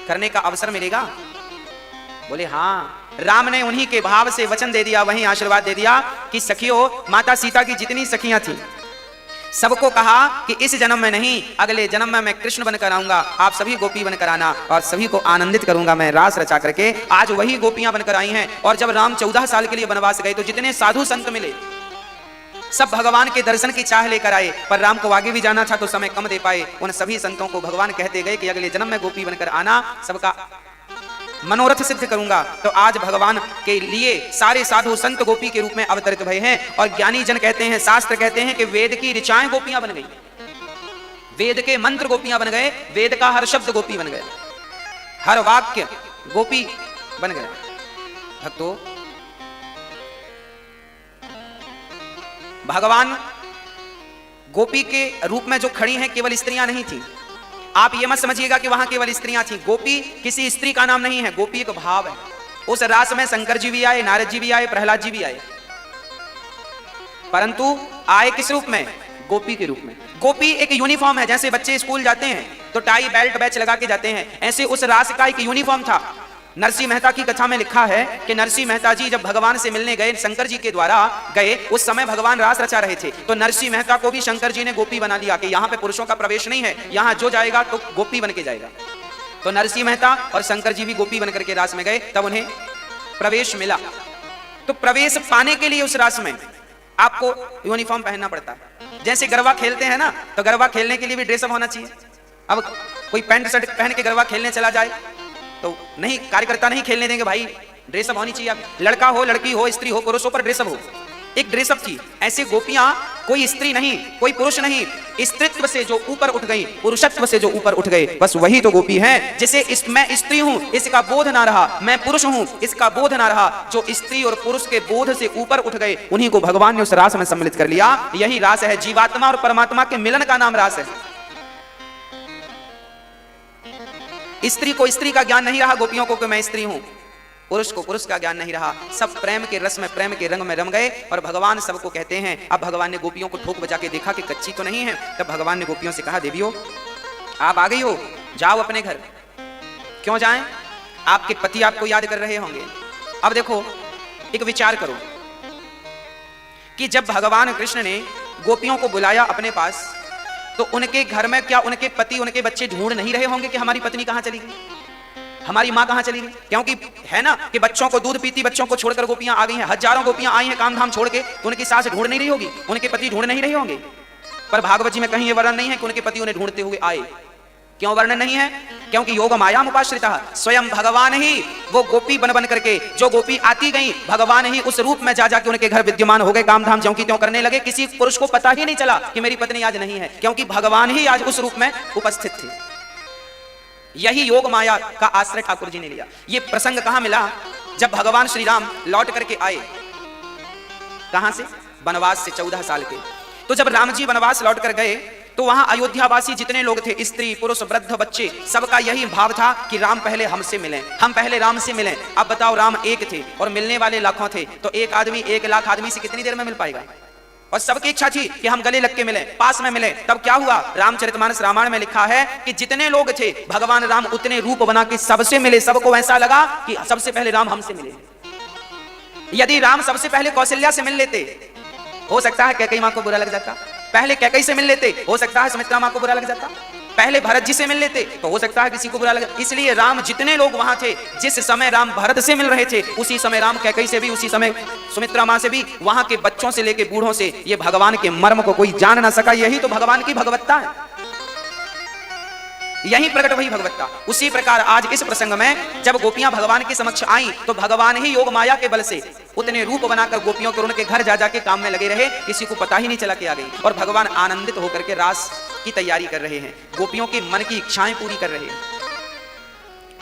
करने का अवसर मिलेगा? बोले हाँ। राम ने उन्हीं के भाव से वचन दे दिया, वहीं आशीर्वाद दे दिया कि सखियों, माता सीता की जितनी सखियां थी सबको कहा कि इस जन्म में नहीं, अगले जन्म में मैं कृष्ण बनकर आऊंगा, आप सभी गोपी बनकर आना और सभी को आनंदित करूंगा मैं रास रचा करके। आज वही गोपियां बनकर आई हैं। और जब राम 14 साल के लिए वनवास गए तो जितने साधु संत मिले सब भगवान के दर्शन की चाह लेकर आए, पर राम को आगे भी जाना था तो समय कम दे पाए। उन सभी संतों को भगवान कहते गए कि अगले जन्म में गोपी बनकर आना, सबका मनोरथ सिद्ध करूंगा। तो आज भगवान के लिए सारे साधु संत गोपी के रूप में अवतरित भए हैं। और ज्ञानी जन कहते हैं, शास्त्र कहते हैं कि वेद की ऋचाएं गोपियां बन गई, वेद के मंत्र गोपियां बन गए, वेद का हर शब्द गोपी बन गए, हर वाक्य गोपी बन गए। भक्तों, भगवान गोपी के रूप में जो खड़ी हैं केवल स्त्रियां नहीं थी। आप ये मत समझिएगा कि वहां केवल स्त्रियां थी। गोपी किसी स्त्री का नाम नहीं है, गोपी एक भाव है। उस रास में शंकर जी भी आए, नारद जी भी आए, प्रहलाद जी भी आए, परंतु आए किस रूप में? गोपी के रूप में। गोपी एक यूनिफॉर्म है। जैसे बच्चे स्कूल जाते हैं तो टाई बेल्ट बैच लगा के जाते हैं, ऐसे उस रास का एक यूनिफॉर्म था। नरसिंह मेहता की कथा में लिखा है कि नरसिंह मेहता जी जब भगवान से मिलने गए, शंकर जी के द्वारा गए, उस समय भगवान रास रचा रहे थे। तो नरसिंह मेहता को भी शंकर जी ने गोपी बना दिया कि यहाँ पे पुरुषों का प्रवेश नहीं है, यहाँ जो जाएगा तो गोपी बन के जाएगा। तो नरसिंह मेहता और शंकर जी भी गोपी बनकर के रास में गए, तब उन्हें प्रवेश मिला। तो प्रवेश पाने के लिए उस रास में आपको यूनिफॉर्म पहनना पड़ता है। जैसे गरबा खेलते हैं ना, तो गरबा खेलने के लिए भी ड्रेसअप होना चाहिए। अब कोई पैंट शर्ट पहन के गरबा खेलने चला जाए तो नहीं, कार्यकर्ता नहीं खेलने देंगे भाई, ड्रेसअप होनी चाहिए। लड़का हो, लड़की हो, स्त्री हो, पुरुष हो, पर ड्रेसअप हो, एक ड्रेसअप थी। ऐसे गोपियां कोई स्त्री नहीं, कोई पुरुष नहीं, स्त्रीत्व से जो ऊपर उठ गई, पुरुषत्व से जो ऊपर उठ गए, बस वही तो गोपी हैं। जिसे मैं स्त्री हूं इसका बोध ना रहा, मैं पुरुष हूं इसका बोध ना रहा, जो स्त्री और पुरुष के बोध से ऊपर उठ गए उन्हीं को भगवान ने उस रास में सम्मिलित कर लिया। यही रास है, जीवात्मा और परमात्मा के मिलन का नाम रास है। स्त्री को स्त्री का ज्ञान नहीं रहा, गोपियों को कि मैं स्त्री हूं, पुरुष को पुरुष का ज्ञान नहीं रहा, सब प्रेम के रस में, प्रेम के रंग में रम गए। और भगवान सबको कहते हैं। अब भगवान ने गोपियों को ठोक बजा के देखा कि कच्ची तो नहीं है, तब भगवान ने गोपियों से कहा, देवियों आप आ गई हो, जाओ अपने घर। क्यों जाएं? आपके पति आपको याद कर रहे होंगे। अब देखो, एक विचार करो कि जब भगवान कृष्ण ने गोपियों को बुलाया अपने पास, तो उनके घर में क्या उनके पति, उनके बच्चे ढूंढ नहीं रहे होंगे कि हमारी पत्नी कहां चली गई, हमारी मां कहां चली गई? क्योंकि है ना कि बच्चों को दूध पीती बच्चों को छोड़कर गोपियां आ गई हैं, हजारों गोपियां आई हैं काम धाम छोड़ के, तो उनकी सास ढूंढ नहीं रही होगी, उनके पति ढूंढ नहीं रहे होंगे। पर भागवत जी में कहीं ये वर्णन नहीं है कि उनके पति उन्हें ढूंढते हुए आए। क्यों वर्णन नहीं है? क्योंकि योग मायाम उपाश्रिता, स्वयं भगवान ही वो गोपी बन बन करके, जो गोपी आती गई, भगवान ही उस रूप में जा जाके उनके घर विद्यमान हो गए, काम धाम ज्यों की त्यों करने लगे। किसी पुरुष को पता ही नहीं चला कि मेरी पत्नी आज नहीं है, क्योंकि भगवान ही आज उस रूप में उपस्थित थे। यही योग माया का आश्रय ठाकुर जी ने लिया। ये प्रसंग कहां मिला? जब भगवान श्री राम लौट करके आए, कहां से? वनवास से 14 साल के। तो जब राम जी वनवास लौट कर गए तो वहां अयोध्यावासी जितने लोग थे, स्त्री पुरुष वृद्ध बच्चे, सबका यही भाव था कि राम पहले हमसे मिलें, हम पहले राम से मिलें। अब बताओ, राम एक थे और मिलने वाले लाखों थे, तो एक आदमी 1 लाख आदमी से कितनी देर में मिल पाएगा? और सबकी इच्छा थी कि हम गले लग के मिलें, पास में मिलें। तब क्या हुआ? रामचरितमानस रामायण में लिखा है कि जितने लोग थे भगवान राम उतने रूप बना के सबसे मिले। सबको ऐसा लगा कि सबसे पहले राम हमसे मिले। यदि राम सबसे पहले कौशल्या से मिल लेते, हो सकता है कैकेयी मां को बुरा लग जाता। पहले कैकेयी से मिल लेते, हो सकता है सुमित्रा मां को बुरा लग जाता। पहले भरत जी से मिल लेते तो हो सकता है किसी को बुरा लगे, इसलिए राम जितने लोग वहां थे, जिस समय राम भरत से मिल रहे थे उसी समय राम कैकेयी से भी, उसी समय सुमित्रा मां से भी, वहां के बच्चों से लेके बूढ़ों से ये भगवान के मर्म को कोई जान ना सका। यही तो भगवान की भगवत्ता है, यही प्रकट हुई भगवत्ता। उसी प्रकार आज इस प्रसंग में जब गोपियां भगवान के समक्ष आई तो भगवान ही योग माया के बल से उतने रूप बनाकर गोपियों के उनके घर जा जाके काम में लगे रहे, किसी को पता ही नहीं चला कि आ गई। और भगवान आनंदित होकर के रास की तैयारी कर रहे हैं, गोपियों की मन की इच्छाएं पूरी कर रहे हैं।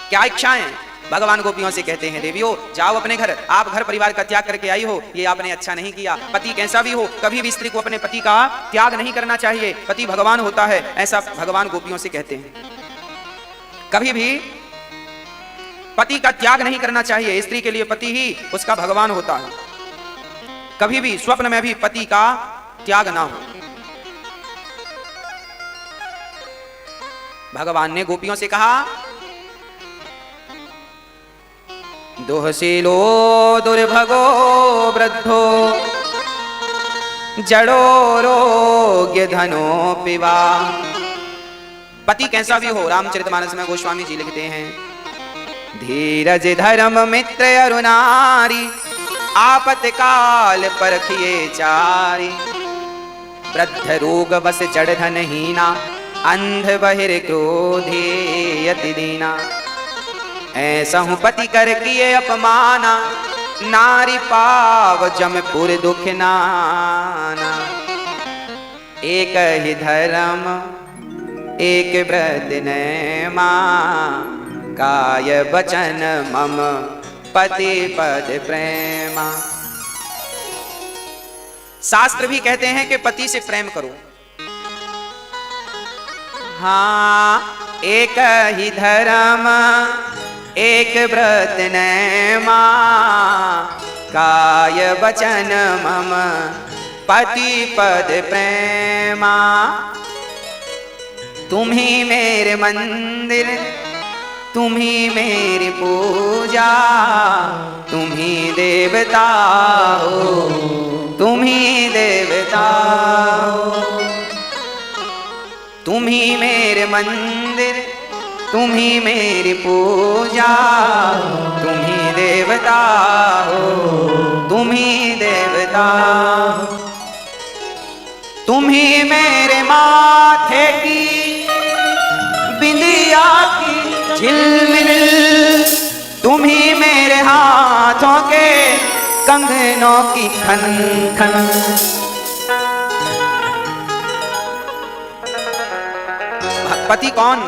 क्या इच्छाएं? भगवान गोपियों से कहते हैं, देवियों जाओ अपने घर, आप घर परिवार का त्याग करके आई हो, ये आपने अच्छा नहीं किया। पति कैसा भी हो, कभी भी स्त्री को अपने पति का त्याग नहीं करना चाहिए, पति भगवान होता है, ऐसा भगवान गोपियों से कहते हैं। कभी भी पति का त्याग नहीं करना चाहिए, स्त्री के लिए पति ही उसका भगवान होता है। कभी भी स्वप्न में भी पति का त्याग ना हो। भगवान ने गोपियों से कहा, दोहशीलो दुर्भगो वृद्धो जड़ो रोग्य धनो पिवा। पति कैसा भी हो, रामचरितमानस में गोस्वामी जी लिखते हैं, धीरज धर्म मित्र अरुनारी आपत काल परखिए चारी। वृद्ध रोग बस जड़ धनहीना अंध बहिर क्रोधे यति दीना। ऐसा हूँ पति कर किए अपमाना नारी पाव जमपुर दुख नाना। एक ही धर्म एक व्रत नेमा काय बचन मम पति पद प्रेमा। शास्त्र भी कहते हैं कि पति से प्रेम करो। हाँ, एक ही धर्म एक व्रत नेमा काय बचन मम पति पद प्रेमा। तुम ही मेरे मंदिर तुम ही मेरी पूजा, तुम ही देवता हो तुम ही देवता हो। तुम ही मेरे मंदिर तुम ही मेरी पूजा, तुम ही देवता हो तुम ही देवता हो। तुम ही मेरे माथे की बिंदिया की झिलमिल, तुम ही मेरे हाथों के कंगनों की खन खन। पति कौन?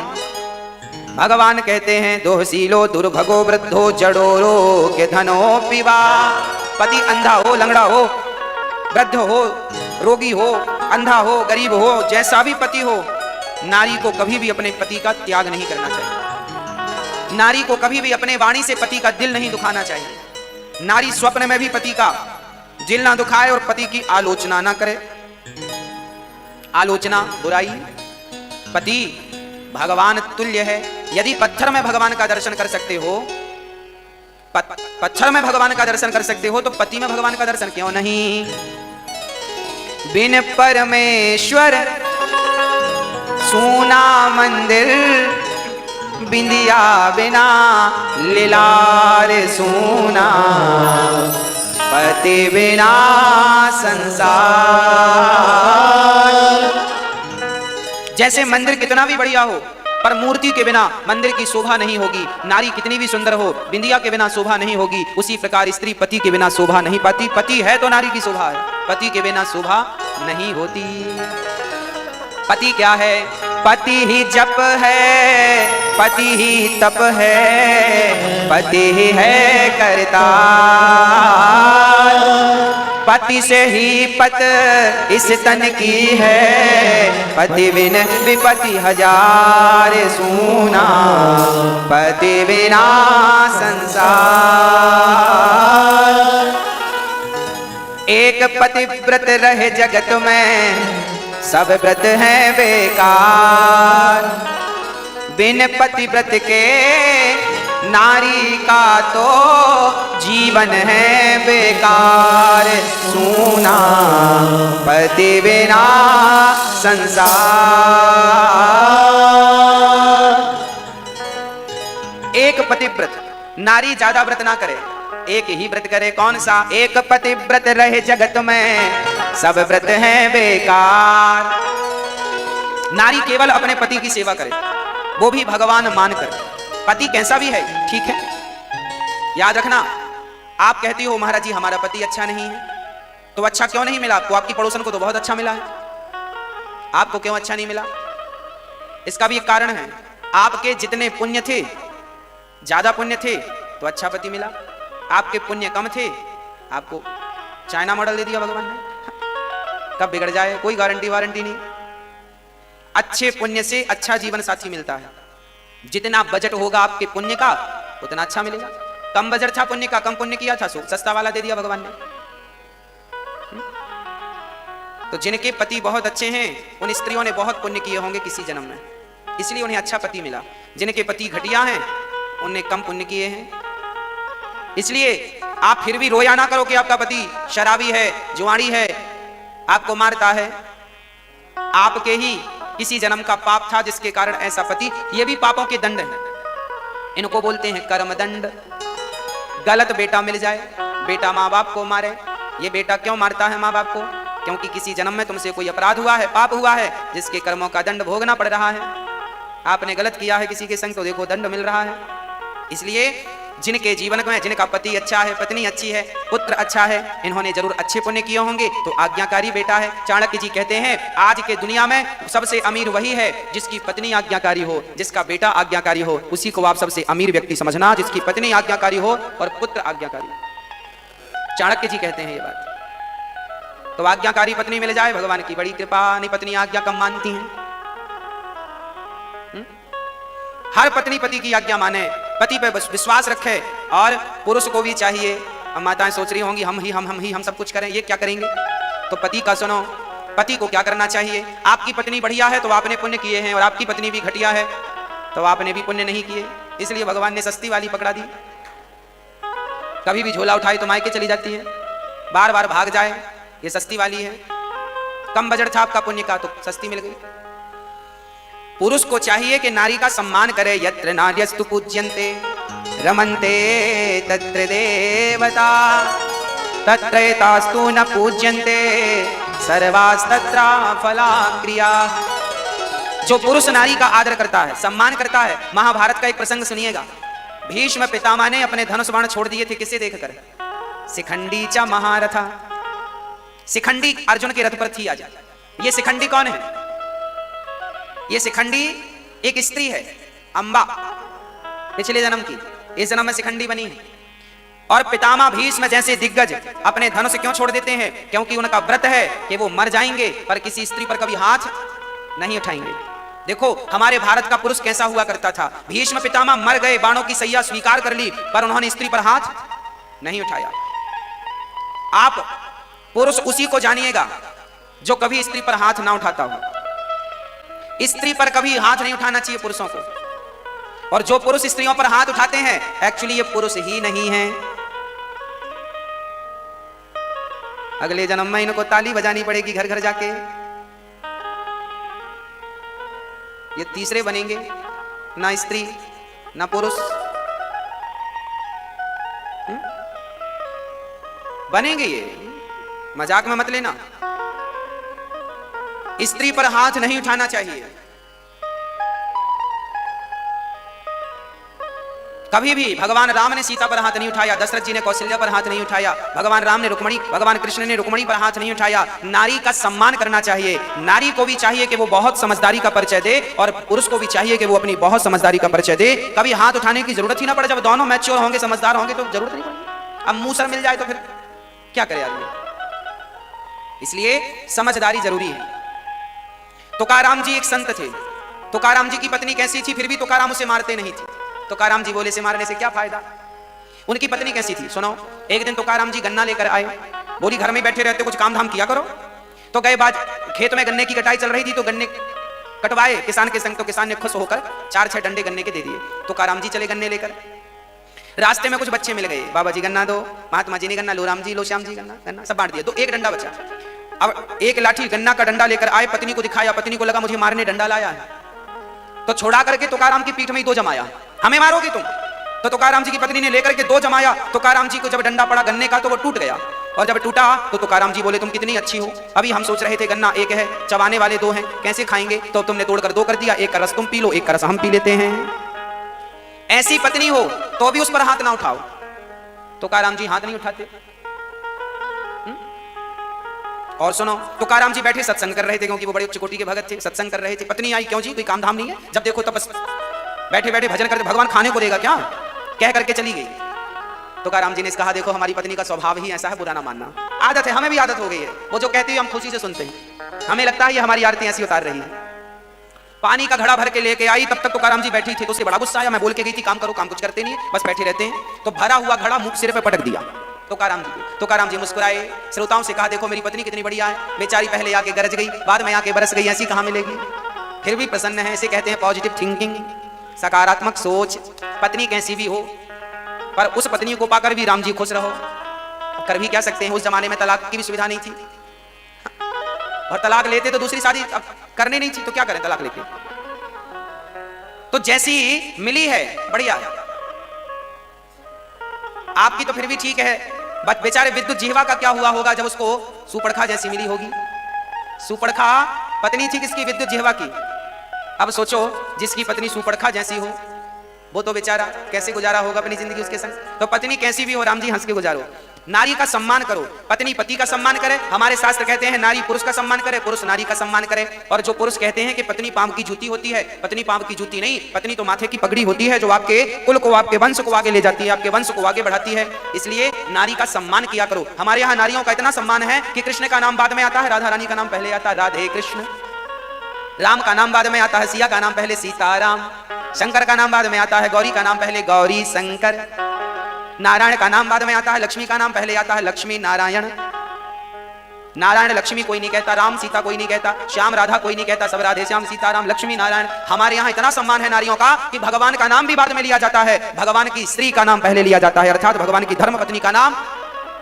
भगवान कहते हैं, दोहशीलो दुर्भगो वृद्धो जड़ोरो के धनो पिवा। पति अंधा हो, लंगड़ा हो, वृद्ध हो, रोगी हो, अंधा हो, गरीब हो, जैसा भी पति हो, नारी को कभी भी अपने पति का त्याग नहीं करना चाहिए। नारी को कभी भी अपने वाणी से पति का दिल नहीं दुखाना चाहिए। नारी स्वप्न में भी पति का दिल ना दुखाए और पति की आलोचना ना करे। आलोचना बुराई। पति भगवान तुल्य है। यदि पत्थर में भगवान का दर्शन कर सकते हो, पत्थर में भगवान का दर्शन कर सकते हो, तो पति में भगवान का दर्शन क्यों नहीं? बिन परमेश्वर सोना मंदिर, बिंदिया बिना लीलार सोना, पति बिना संसार। जैसे मंदिर कितना भी बढ़िया हो पर मूर्ति के बिना मंदिर की शोभा नहीं होगी। नारी कितनी भी सुंदर हो, बिंदिया के बिना शोभा नहीं होगी। उसी प्रकार स्त्री पति के बिना शोभा नहीं पाती। पति है तो नारी की शोभा है, पति के बिना शोभा नहीं होती। पति क्या है? पति ही जप है, पति ही तप है, पति ही है करता। पति से ही पत इस तन की है, पति बिन विपति हजार सूना, पति बिना संसार। एक पतिव्रत रहे जगत में, सब व्रत हैं बेकार। बिन पतिव्रत के नारी का तो जीवन है बेकार, सूना पति बिना संसार। एक पतिव्रत नारी ज्यादा व्रत ना करे, एक ही व्रत करे। कौन सा? एक पतिव्रत रहे जगत में, सब व्रत हैं बेकार। नारी केवल अपने पति की सेवा करे, वो भी भगवान मानकर। पति कैसा भी है ठीक है, याद रखना। आप कहती हो महाराज जी हमारा पति अच्छा नहीं है, तो अच्छा क्यों नहीं मिला आपको? आपकी पड़ोसन को तो बहुत अच्छा मिला है, आपको क्यों अच्छा नहीं मिला? इसका भी एक कारण है। आपके जितने पुण्य थे, ज्यादा पुण्य थे तो अच्छा पति मिला, आपके पुण्य कम थे, आपको चाइना मॉडल दे दिया भगवान ने। कब बिगड़ जाए कोई गारंटी वारंटी नहीं। अच्छे पुण्य से अच्छा जीवन साथी मिलता है। जितना बजट होगा आपके पुण्य का उतना अच्छा मिलेगा। कम बजट था पुण्य का, कम पुण्य किया था, सो सस्ता वाला दे दिया भगवान ने। तो जिनके पति बहुत अच्छे हैं उन स्त्रियों ने बहुत पुण्य किए होंगे किसी जन्म में, इसलिए उन्हें अच्छा पति मिला। जिनके पति घटिया हैं उन्हें कम पुण्य किए हैं। इसलिए आप फिर भी रोया ना करो कि आपका पति शराबी है, जुआड़ी है, आपको मारता है। आपके ही किसी जन्म का पाप था जिसके कारण ऐसा पति। ये भी पापों के दंड हैं, इनको बोलते हैं कर्म दंड। गलत बेटा मिल जाए, बेटा माँ बाप को मारे। ये बेटा क्यों मारता है माँ बाप को? क्योंकि किसी जन्म में तुमसे कोई अपराध हुआ है, पाप हुआ है, जिसके कर्मों का दंड भोगना पड़ रहा है। आपने गलत किया है किसी के संग तो देखो दंड मिल रहा है। इसलिए जिनके जीवन में जिनका पति अच्छा है, पत्नी अच्छी है, पुत्र अच्छा है, इन्होंने जरूर अच्छे पुण्य किए होंगे, तो आज्ञाकारी बेटा है। चाणक्य जी कहते हैं आज के दुनिया में सबसे अमीर वही है जिसकी पत्नी आज्ञाकारी हो, जिसका बेटा आज्ञाकारी हो, उसी को आप सबसे अमीर व्यक्ति समझना, जिसकी पत्नी आज्ञाकारी हो और पुत्र आज्ञाकारी। चाणक्य जी कहते हैं ये बात। तो आज्ञाकारी पत्नी मिल जाए, भगवान की बड़ी कृपा। नहीं पत्नी आज्ञा कम मानती हैं। हर पत्नी पति की आज्ञा माने, पति पे विश्वास रखे। और पुरुष को भी चाहिए, अब माताएं सोच रही होंगी हम सब कुछ करें, ये क्या करेंगे? तो पति का सुनो, पति को क्या करना चाहिए। आपकी पत्नी बढ़िया है तो आपने पुण्य किए हैं, और आपकी पत्नी भी घटिया है तो आपने भी पुण्य नहीं किए। इसलिए भगवान ने सस्ती वाली पकड़ा दी। कभी भी झोला उठाए तो मायके चली जाती है, बार बार भाग जाए, ये सस्ती वाली है। कम बजट था आपका पुण्य का तो सस्ती मिल गई। पुरुष को चाहिए कि नारी का सम्मान करे। यत्र नार्यस्तु पूज्यन्ते रमन्ते तत्र देवता तत्रैतास्तु न पूज्यन्ते सर्वास्तत्र फला क्रिया। जो पुरुष नारी का आदर करता है, सम्मान करता है। महाभारत का एक प्रसंग सुनिएगा। भीष्म पितामह ने अपने धनुष बाण छोड़ दिए थे, किसे देखकर? शिखंडी च महारथा। शिखंडी अर्जुन के रथ पर थी आज। ये शिखंडी कौन है? ये शिखंडी एक स्त्री है, अंबा, पिछले जन्म की, इस जन्म में शिखंडी बनी है। और पितामह भीष्म जैसे दिग्गज अपने धनुष क्यों छोड़ देते हैं? क्योंकि उनका व्रत है कि वो मर जाएंगे पर किसी स्त्री पर कभी हाथ नहीं उठाएंगे। देखो हमारे भारत का पुरुष कैसा हुआ करता था। भीष्म पितामह मर गए, बाणों की सैया स्वीकार कर ली, पर उन्होंने स्त्री पर हाथ नहीं उठाया। आप पुरुष उसी को जानिएगा जो कभी स्त्री पर हाथ ना उठाता हो। स्त्री पर कभी हाथ नहीं उठाना चाहिए पुरुषों को। और जो पुरुष स्त्रियों पर हाथ उठाते हैं एक्चुअली ये पुरुष ही नहीं है। अगले जन्म में इनको ताली बजानी पड़ेगी घर घर जाके। ये तीसरे बनेंगे, ना स्त्री ना पुरुष। बनेंगे ये, मजाक में मत लेना। स्त्री पर हाथ नहीं उठाना चाहिए कभी भी। भगवान राम ने सीता पर हाथ नहीं उठाया, दशरथ जी ने कौशल्या पर हाथ नहीं उठाया, भगवान राम ने रुक्मणी, भगवान कृष्ण ने रुक्मणी पर हाथ नहीं उठाया। नारी का सम्मान करना चाहिए। नारी को भी चाहिए कि वो बहुत समझदारी का परिचय दे, और पुरुष को भी चाहिए कि वो अपनी बहुत समझदारी का परिचय दे। कभी हाथ उठाने की जरूरत ही ना पड़े। जब दोनों मैच्योर होंगे, समझदार होंगे तो जरूरत नहीं पड़ेगी। अब मुंह सर मिल जाए तो फिर क्या करे आदमी। इसलिए समझदारी जरूरी है। तुकाराम जी एक संत थे। तुकाराम जी की पत्नी कैसी थी, फिर भी तुकाराम उसे मारते नहीं थे। तुकाराम जी बोले से मारने से क्या फायदा। उनकी पत्नी कैसी थी सुनो। एक दिन तुकाराम जी गन्ना लेकर आए, बोली घर में बैठे रहते कुछ काम धाम किया करो। तो गए बाद खेत में गन्ने की कटाई चल रही थी, तो गन्ने कटवाए किसान के संग। तो किसान ने खुश होकर 4-6 डंडे गन्ने के दे दिए। तुकाराम जी चले गन्ने लेकर। रास्ते में कुछ बच्चे मिल गए, बाबा जी गन्ना दो, महात्मा जी ने गन्ना, लो राम जी, लो श्याम जी गन्ना, गन्ना सब बांट दिया। तो एक डंडा बचा। अब एक लाठी गन्ना का डंडा लेकर आए, पत्नी को दिखाया, पत्नी को लगा मुझे मारने डंडा लाया है, तो छोड़ा करके तुकाराम की पीठ में ही 2 जमाया, हमें मारोगे तुम। तो तुकाराम जी की पत्नी ने लेकर के 2 जमाया। तुकाराम जी को जब डंडा पड़ा गन्ने का तो वो टूट गया, और जब टूटा तो तुकाराम जी बोले तुम कितनी अच्छी हो, अभी हम सोच रहे थे गन्ना एक है, चबाने वाले 2 हैं, कैसे खाएंगे, तो तुमने तोड़कर 2 कर दिया, एक का रस तुम पी लो, एक का रस हम पी लेते हैं। ऐसी पत्नी हो तो भी उस पर हाथ ना उठाओ। तुकाराम जी हाथ नहीं उठाते। और सुनो, तुकाराम जी बैठे सत्संग कर रहे थे, क्योंकि वो बड़े उच्च कोटि के भगत थे, सत्संग कर रहे थे। पत्नी आई, क्यों जी कोई काम धाम नहीं है, जब देखो तब बस बैठे बैठे भजन करते, भगवान खाने को देगा क्या, कह करके चली गई। तुकाराम जी ने कहा देखो हमारी पत्नी का स्वभाव ही ऐसा है, बुरा ना मानना, आदत है, हमें भी आदत हो गई है, वो जो कहती है हम खुशी से सुनते हैं, हमें लगता है ये हमारी आरती ऐसी उतार रही है। पानी का घड़ा भर के लेके आई, तब तक तुकाराम जी बैठी थी, तो उसे बड़ा गुस्सा आया, मैं बोल के गई थी काम करो, काम कुछ करते नहीं, बस बैठे रहते हैं। तो भरा हुआ घड़ा मुंह सिर पे पटक दिया तुकाराम जी मुस्कुराए, श्रोताओं से कहा देखो मेरी पत्नी कितनी बढ़िया है, बेचारी पहले आके गरज गई, बाद में आके बरस गई, ऐसी कहां मिलेगी, फिर भी प्रसन्न है, इसे कहते हैं पॉजिटिव थिंकिंग, सकारात्मक सोच। पत्नी कैसी भी हो, पर उस पत्नी को पाकर भी राम जी खुश रहो। कर भी क्या सकते हैं, उस जमाने में तलाक की भी सुविधा नहीं थी, और तलाक लेते तो दूसरी शादी करनी नहीं थी, तो क्या करें तलाक लेके। तो जैसी मिली है बढ़िया, आपकी तो फिर भी ठीक है, बट बेचारे विद्युत जिह्वा का क्या हुआ होगा जब उसको सुपड़खा जैसी मिली होगी। सुपड़खा पत्नी थी किसकी, विद्युत जिह्वा की। अब सोचो जिसकी पत्नी सुपड़खा जैसी हो, वो तो बेचारा कैसे गुजारा होगा अपनी जिंदगी उसके संग। तो पत्नी कैसी भी हो राम जी हंस के गुजारो, नारी का सम्मान करो, पत्नी पति का सम्मान करे। हमारे शास्त्र कहते हैं नारी पुरुष का सम्मान करे, पुरुष नारी का सम्मान करे। और जो पुरुष कहते हैं कि पत्नी पांव की जूती होती है, पत्नी पांव की जूती नहीं, पत्नी तो माथे की पगड़ी होती है, जो आपके कुल को, आपके वंश को आगे ले जाती है, आपके वंश को आगे बढ़ाती है। इसलिए नारी का सम्मान किया करो। हमारे यहाँ नारियों का इतना सम्मान है कि कृष्ण का नाम बाद में आता है, राधा रानी का नाम पहले आता है, राधे कृष्ण। राम का नाम बाद में आता है, सिया का नाम पहले सीताराम। शंकर का नाम बाद में आता है, गौरी का नाम पहले गौरी शंकर। नारायण का नाम बाद में आता है, लक्ष्मी का नाम पहले आता है, लक्ष्मी नारायण। नारायण लक्ष्मी कोई नहीं कहता, राम सीता कोई नहीं कहता, श्याम राधा कोई नहीं कहता, सब राधे श्याम सीताराम लक्ष्मी नारायण। हमारे यहाँ इतना सम्मान है नारियों का कि भगवान का नाम भी बाद में लिया जाता है, भगवान की स्त्री का नाम पहले लिया जाता है, अर्थात भगवान की धर्म पत्नी का नाम,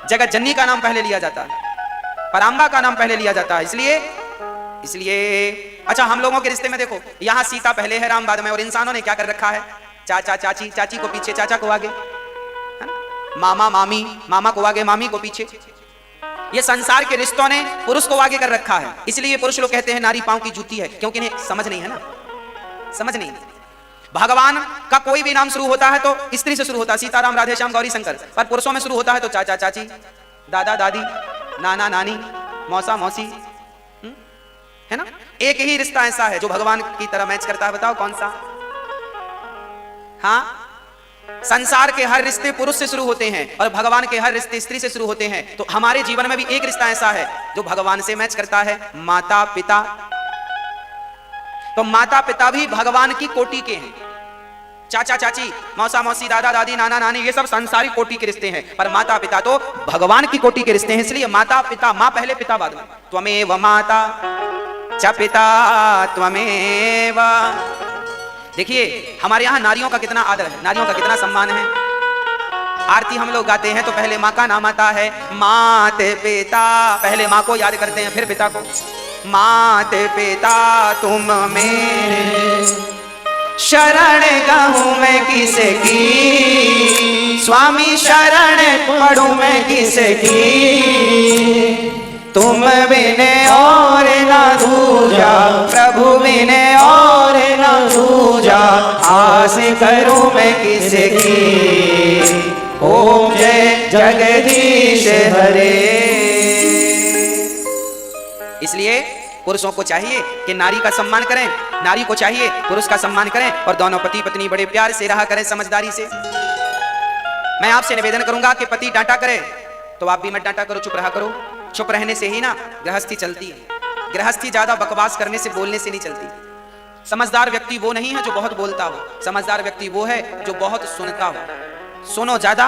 जगत जननी का नाम पहले लिया जाता है, पराम्बा का नाम पहले लिया जाता है। इसलिए अच्छा, हम लोगों के रिश्ते में देखो, यहाँ सीता पहले है, राम बाद में, और इंसानों ने क्या कर रखा है, चाचा चाची, चाची को पीछे, चाचा को आगे, है ना, मामा मामी, मामा को आगे, मामी को पीछे। ये संसार के रिश्तों ने पुरुष को आगे कर रखा है। इसलिए पुरुष लोग कहते हैं नारी पांव की जूती है, क्योंकि इन्हें समझ नहीं है ना, समझ नहीं। भगवान का कोई भी नाम शुरू होता है तो स्त्री से शुरू होता है, सीताराम राधे श्याम गौरी शंकर, पर पुरुषों में शुरू होता है तो चाचा चाची, दादा दादी, नाना नानी, मौसा मौसी, है ना। एक ही रिश्ता ऐसा है जो भगवान की तरह मैच करता है, बताओ कौन सा। हाँ, संसार के हर रिश्ते पुरुष से शुरू होते हैं और भगवान के हर रिश्ते स्त्री से शुरू होते हैं। तो हमारे जीवन में भी एक रिश्ता ऐसा है जो भगवान से मैच करता है, माता पिता। तो माता पिता भी भगवान की कोटि के हैं। चाचा चाची, मौसा मौसी, दादा दादी, नाना नानी, ये सब संसारिक कोटि के रिश्ते हैं, पर माता पिता तो भगवान की कोटि के रिश्ते हैं। इसलिए माता पिता, माँ पहले पिता बाद में। त्वमेव माता च पिता त्वमेव। देखिए हमारे यहाँ नारियों का कितना आदर है, नारियों का कितना सम्मान है। आरती हम लोग गाते हैं तो पहले माँ का नाम आता है, मात पिता, पहले माँ को याद करते हैं फिर पिता को। मात पिता तुम मेरे, शरण गहूँ मैं किसे की, स्वामी शरण पढ़ूं मैं किसे की। तुम बिने और न दूजा, प्रभु बिने और न दूजा, आस करूं मैं किसे की। ओम जय जगदीश हरे। इसलिए पुरुषों को चाहिए कि नारी का सम्मान करें, नारी को चाहिए पुरुष का सम्मान करें, और दोनों पति पत्नी बड़े प्यार से रहा करें, समझदारी से। मैं आपसे निवेदन करूंगा कि पति डांटा करे तो आप भी मत डांटा करो, चुप रहा करो। चुप रहने से ही ना गृहस्थी चलती है। गृहस्थी ज्यादा बकवास करने से, बोलने से नहीं चलती। समझदार व्यक्ति वो नहीं है जो बहुत बोलता हो, समझदार व्यक्ति वो है जो बहुत सुनता हो। सुनो ज्यादा,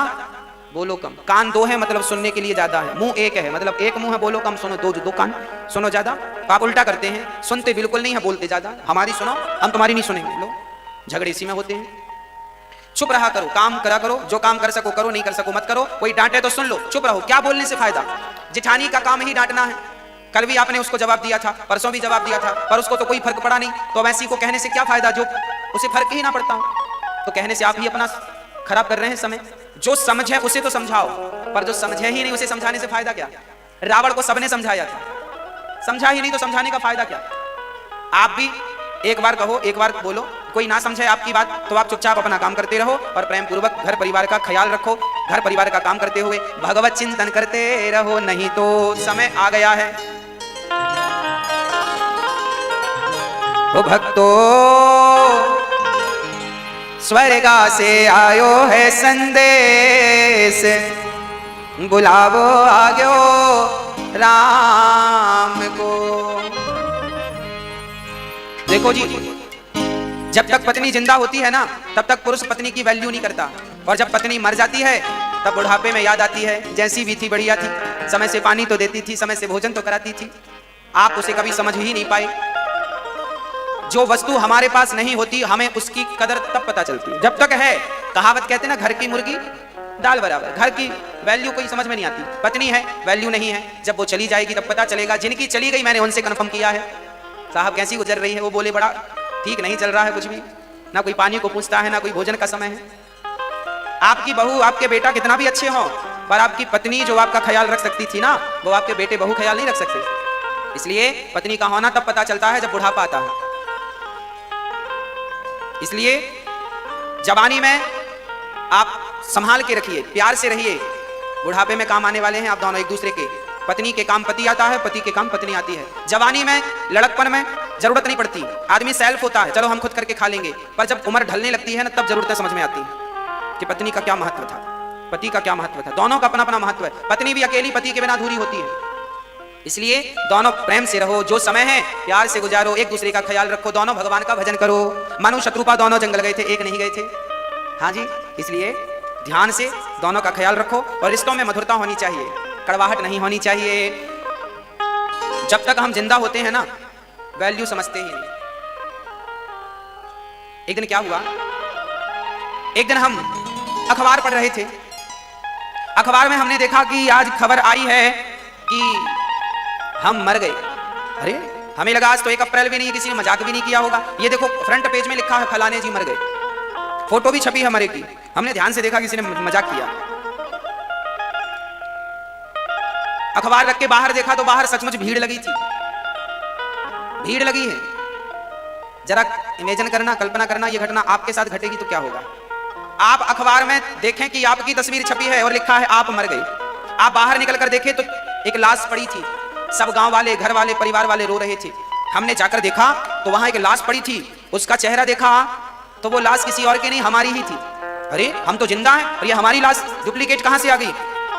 बोलो कम। कान 2 है मतलब सुनने के लिए ज्यादा है, मुंह 1 है मतलब 1 मुंह है, बोलो कम, सुनो 2 कान। सुनो ज्यादा, आप उल्टा करते हैं, सुनते बिल्कुल नहीं है, बोलते ज्यादा। हमारी सुनो, हम तुम्हारी नहीं सुनेंगे। लो झगड़े इसी में होते हैं। चुप रहा करो, काम करा करो, जो काम कर सको करो, नहीं कर सको मत करो। कोई डांटे तो सुन लो, चुप रहो, क्या बोलने से फायदा। जिठानी का काम ही डांटना है। कल भी आपने उसको जवाब दिया था, परसों भी जवाब दिया था, पर उसको तो कोई फर्क पड़ा नहीं। तो वैसी को कहने से क्या फायदा जो उसे फर्क ही ना पड़ता हो। तो कहने से आप ही अपना खराब कर रहे हैं समय। जो समझे उसे तो समझाओ, पर जो समझे ही नहीं उसे समझाने से फायदा क्या। रावण को सबने समझाया था, समझा ही नहीं तो समझाने का फायदा क्या। आप भी एक बार कहो, एक बार बोलो, कोई ना समझे आपकी बात तो आप चुपचाप अपना काम करते रहो और प्रेम पूर्वक घर परिवार का ख्याल रखो। घर परिवार का काम करते हुए भगवत चिंतन करते रहो, नहीं तो समय आ गया है। ओ भक्तो स्वर्गा से आयो है संदेश, बुलावो आग्यो राम को। देखो जी, जब तक पत्नी जिंदा होती है ना तब तक पुरुष पत्नी की वैल्यू नहीं करता, और जब पत्नी मर जाती है तब बुढ़ापे में याद आती है, जैसी भी थी बढ़िया थी, समय से पानी तो देती थी, समय से भोजन तो कराती थी, आप उसे कभी समझ ही नहीं पाए। जो वस्तु हमारे पास नहीं होती हमें उसकी कदर तब पता चलती है जब तक है। कहावत कहते हैं ना, घर की मुर्गी दाल बराबर। घर की वैल्यू कोई समझ में नहीं आती। पत्नी है, वैल्यू नहीं है, जब वो चली जाएगी तब पता चलेगा। जिनकी चली गई मैंने उनसे कंफर्म किया है, साहब कैसी गुजर रही है, वो बोले बड़ा ठीक, नहीं चल रहा है कुछ भी, ना कोई पानी को पूछता है, ना कोई भोजन का समय है। आपकी बहू आपके बेटा कितना भी अच्छे हो, पर आपकी पत्नी जो आपका ख्याल रख सकती थी ना, वो आपके बेटे बहू ख्याल नहीं रख सकते। इसलिए पत्नी का होना तब पता चलता है जब बुढ़ापा आता है। इसलिए जवानी में आप संभाल के रखिए, प्यार से रहिए, बुढ़ापे में काम आने वाले हैं आप दोनों एक दूसरे के। पत्नी के काम पति आता है, पति के काम पत्नी आती है। जवानी में लड़कपन में जरूरत नहीं पड़ती, आदमी सेल्फ होता है, चलो हम खुद करके खा लेंगे, पर जब उम्र ढलने लगती है ना तब जरूरतें समझ में आती है कि पत्नी का क्या महत्व था, पति का क्या महत्व था। दोनों का अपना अपना महत्व है। पत्नी भी अकेली पति के बिना अधूरी होती है। इसलिए दोनों प्रेम से रहो, जो समय है प्यार से गुजारो, एक दूसरे का ख्याल रखो, दोनों भगवान का भजन करो। मनु शत्रुपा दोनों जंगल गए थे, एक नहीं गए थे। हाँ जी, इसलिए ध्यान से दोनों का ख्याल रखो, और रिश्तों में मधुरता होनी चाहिए, कड़वाहट नहीं होनी चाहिए। जब तक हम जिंदा होते हैं ना वैल्यू समझते ही नहीं। एक दिन क्या हुआ, एक दिन हम अखबार पढ़ रहे थे, अखबार में हमने देखा कि आज खबर आई है कि हम मर गए। अरे हमें लगा आज तो 1 अप्रैल भी नहीं है, किसी ने मजाक भी नहीं किया होगा। ये देखो फ्रंट पेज में लिखा है फलाने जी मर गए, फोटो भी छपी है मरे की। हमने ध्यान से देखा किसी ने मजाक किया। अखबार रख के बाहर देखा तो बाहर सचमुच भीड़ लगी थी, भीड़ लगी है। जरा इमेजिन करना, कल्पना करना, ये घटना आपके साथ घटेगी तो क्या होगा। आप अखबार में देखें कि आपकी तस्वीर छपी है और लिखा है आप मर गए। आप बाहर निकल कर देखें तो एक लाश पड़ी थी, सब गांव वाले, घर वाले, परिवार वाले रो रहे थे। हमने जाकर देखा तो वहां एक लाश पड़ी थी, उसका चेहरा देखा तो वो लाश किसी और की नहीं हमारी ही थी। अरे हम तो जिंदा हैं और ये हमारी लाश डुप्लीकेट कहां से आ गई।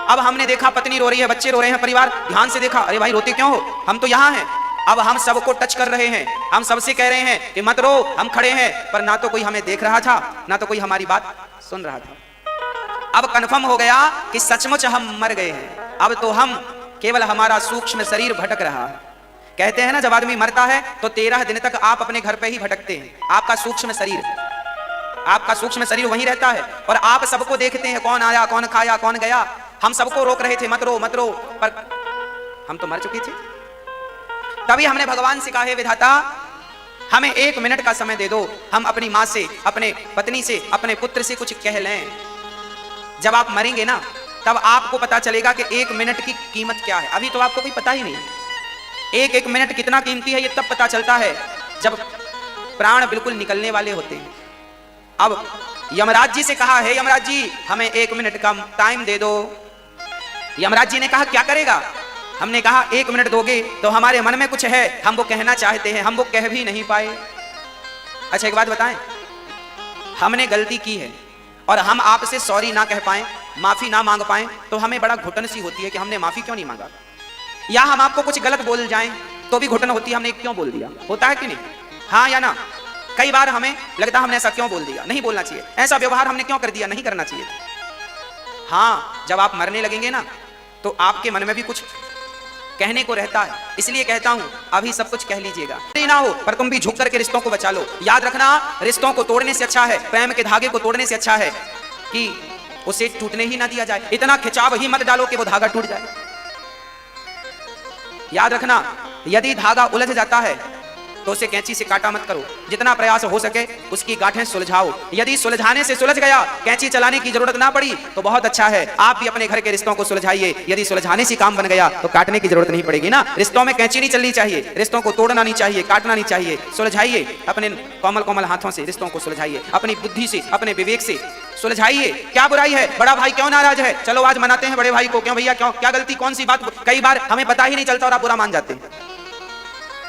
अब हमने देखा पत्नी रो रही है, बच्चे रो रहे हैं, परिवार, ध्यान से देखा, अरे भाई रोते क्यों हो, हम तो यहाँ हैं। अब हम सबको टच कर रहे हैं, हम सबसे कह रहे हैं कि मत रो, हम खड़े हैं, पर ना तो कोई हमें देख रहा था, ना तो कोई हमारी बात सुन रहा था। अब कंफर्म हो गया कि सचमुच हम मर गए हैं। अब तो हम केवल हमारा सूक्ष्म शरीर भटक रहा है। कहते हैं ना जब आदमी मरता है तो 13 दिन तक आप अपने घर पे ही भटकते हैं। आपका सूक्ष्म शरीर वहीं रहता है और आप सबको देखते हैं, कौन आया, कौन खाया, कौन गया। हम सबको रोक रहे थे मत रो मत रो, पर हम तो मर चुके थे। तभी हमने भगवान से कहा, हे विधाता हमें 1 मिनट का समय दे दो, हम अपनी माँ से, अपने पत्नी से, अपने पुत्र से कुछ कह लें। जब आप मरेंगे ना तब आपको पता चलेगा कि 1 मिनट की कीमत क्या है। अभी तो आपको कोई पता ही नहीं, एक मिनट कितना कीमती है ये तब पता चलता है जब प्राण बिल्कुल निकलने वाले होते हैं। अब यमराज जी से कहा, हे यमराज जी हमें 1 मिनट का टाइम दे दो। यमराज जी ने कहा क्या करेगा। हमने कहा 1 मिनट दोगे तो हमारे मन में कुछ है, हम वो कहना चाहते हैं, हम वो कह भी नहीं पाए। अच्छा एक बात बताएं, हमने गलती की है और हम आपसे सॉरी ना कह पाए, माफी ना मांग पाए तो हमें बड़ा घुटन सी होती है कि हमने माफी क्यों नहीं मांगा। या हम आपको कुछ गलत बोल जाएं तो भी घुटन होती है, हमने क्यों बोल दिया। होता है कि नहीं, हाँ या ना। कई बार हमें लगता है हमने ऐसा क्यों बोल दिया, नहीं बोलना चाहिए। ऐसा व्यवहार हमने क्यों कर दिया, नहीं करना चाहिए। हाँ जब आप मरने लगेंगे ना तो आपके मन में भी कुछ कहने को रहता है, इसलिए कहता हूं अभी सब कुछ कह लीजिएगा ना हो, पर तुम भी झुक करके रिश्तों को बचा लो। याद रखना, रिश्तों को तोड़ने से अच्छा है, प्रेम के धागे को तोड़ने से अच्छा है कि उसे टूटने ही ना दिया जाए। इतना खिंचाव ही मत डालो कि वो धागा टूट जाए। याद रखना, यदि धागा उलझ जाता है तो उसे कैंची से काटा मत करो, जितना प्रयास हो सके उसकी गांठें सुलझाओ। यदि सुलझाने से सुलझ गया, कैंची चलाने की जरूरत ना पड़ी तो बहुत अच्छा है। आप भी अपने घर के रिश्तों को सुलझाइए। यदि सुलझाने से काम बन गया तो काटने की जरूरत नहीं पड़ेगी ना। रिश्तों में कैंची नहीं चलनी चाहिए, रिश्तों को तोड़ना नहीं चाहिए, काटना नहीं चाहिए। सुलझाइए, अपने कोमल कोमल हाथों से रिश्तों को सुलझाइए, अपनी बुद्धि से, अपने विवेक से सुलझाइए। क्या बुराई है? बड़ा भाई क्यों नाराज है? चलो आज मनाते हैं बड़े भाई को। क्यों भैया, क्यों? क्या गलती, कौन सी बात? कई बार हमें पता ही नहीं चलता और आप बुरा मान जाते हैं।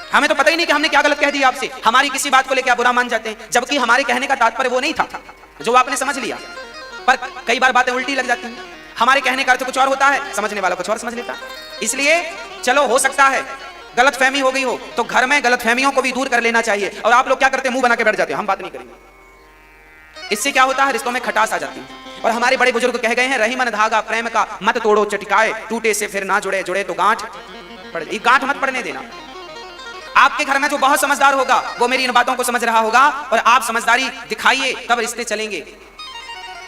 हमें तो पता ही नहीं कि हमने क्या गलत कह दिया आपसे, हमारी किसी बात को लेकर आप बुरा मान जाते हैं, जबकि हमारे कहने का तात्पर्य वो नहीं था जो आपने समझ लिया। पर कई बार बातें उल्टी लग जाती हैं, हमारे कहने का अर्थ कुछ और होता है, समझने वाला कुछ और समझ लेता है। इसलिए चलो, हो सकता है गलतफहमी हो गई हो तो घर में गलतफहमियों को भी दूर कर लेना चाहिए। और आप लोग क्या करते हैं, मुंह बना के बैठ जाते हैं, हम बात नहीं करेंगे। इससे क्या होता है, रिश्तों में खटास आ जाती है। और हमारे बड़े बुजुर्ग कह गए हैं, रही मन धागा प्रेम का मत तोड़ो चटकाए, टूटे से फिर ना जुड़े, जुड़े तो गांठ पड़, गांठ मत पड़ने देना। आपके घर में जो बहुत समझदार होगा वो मेरी इन बातों को समझ रहा होगा, और आप समझदारी दिखाइए तब रिश्ते चलेंगे।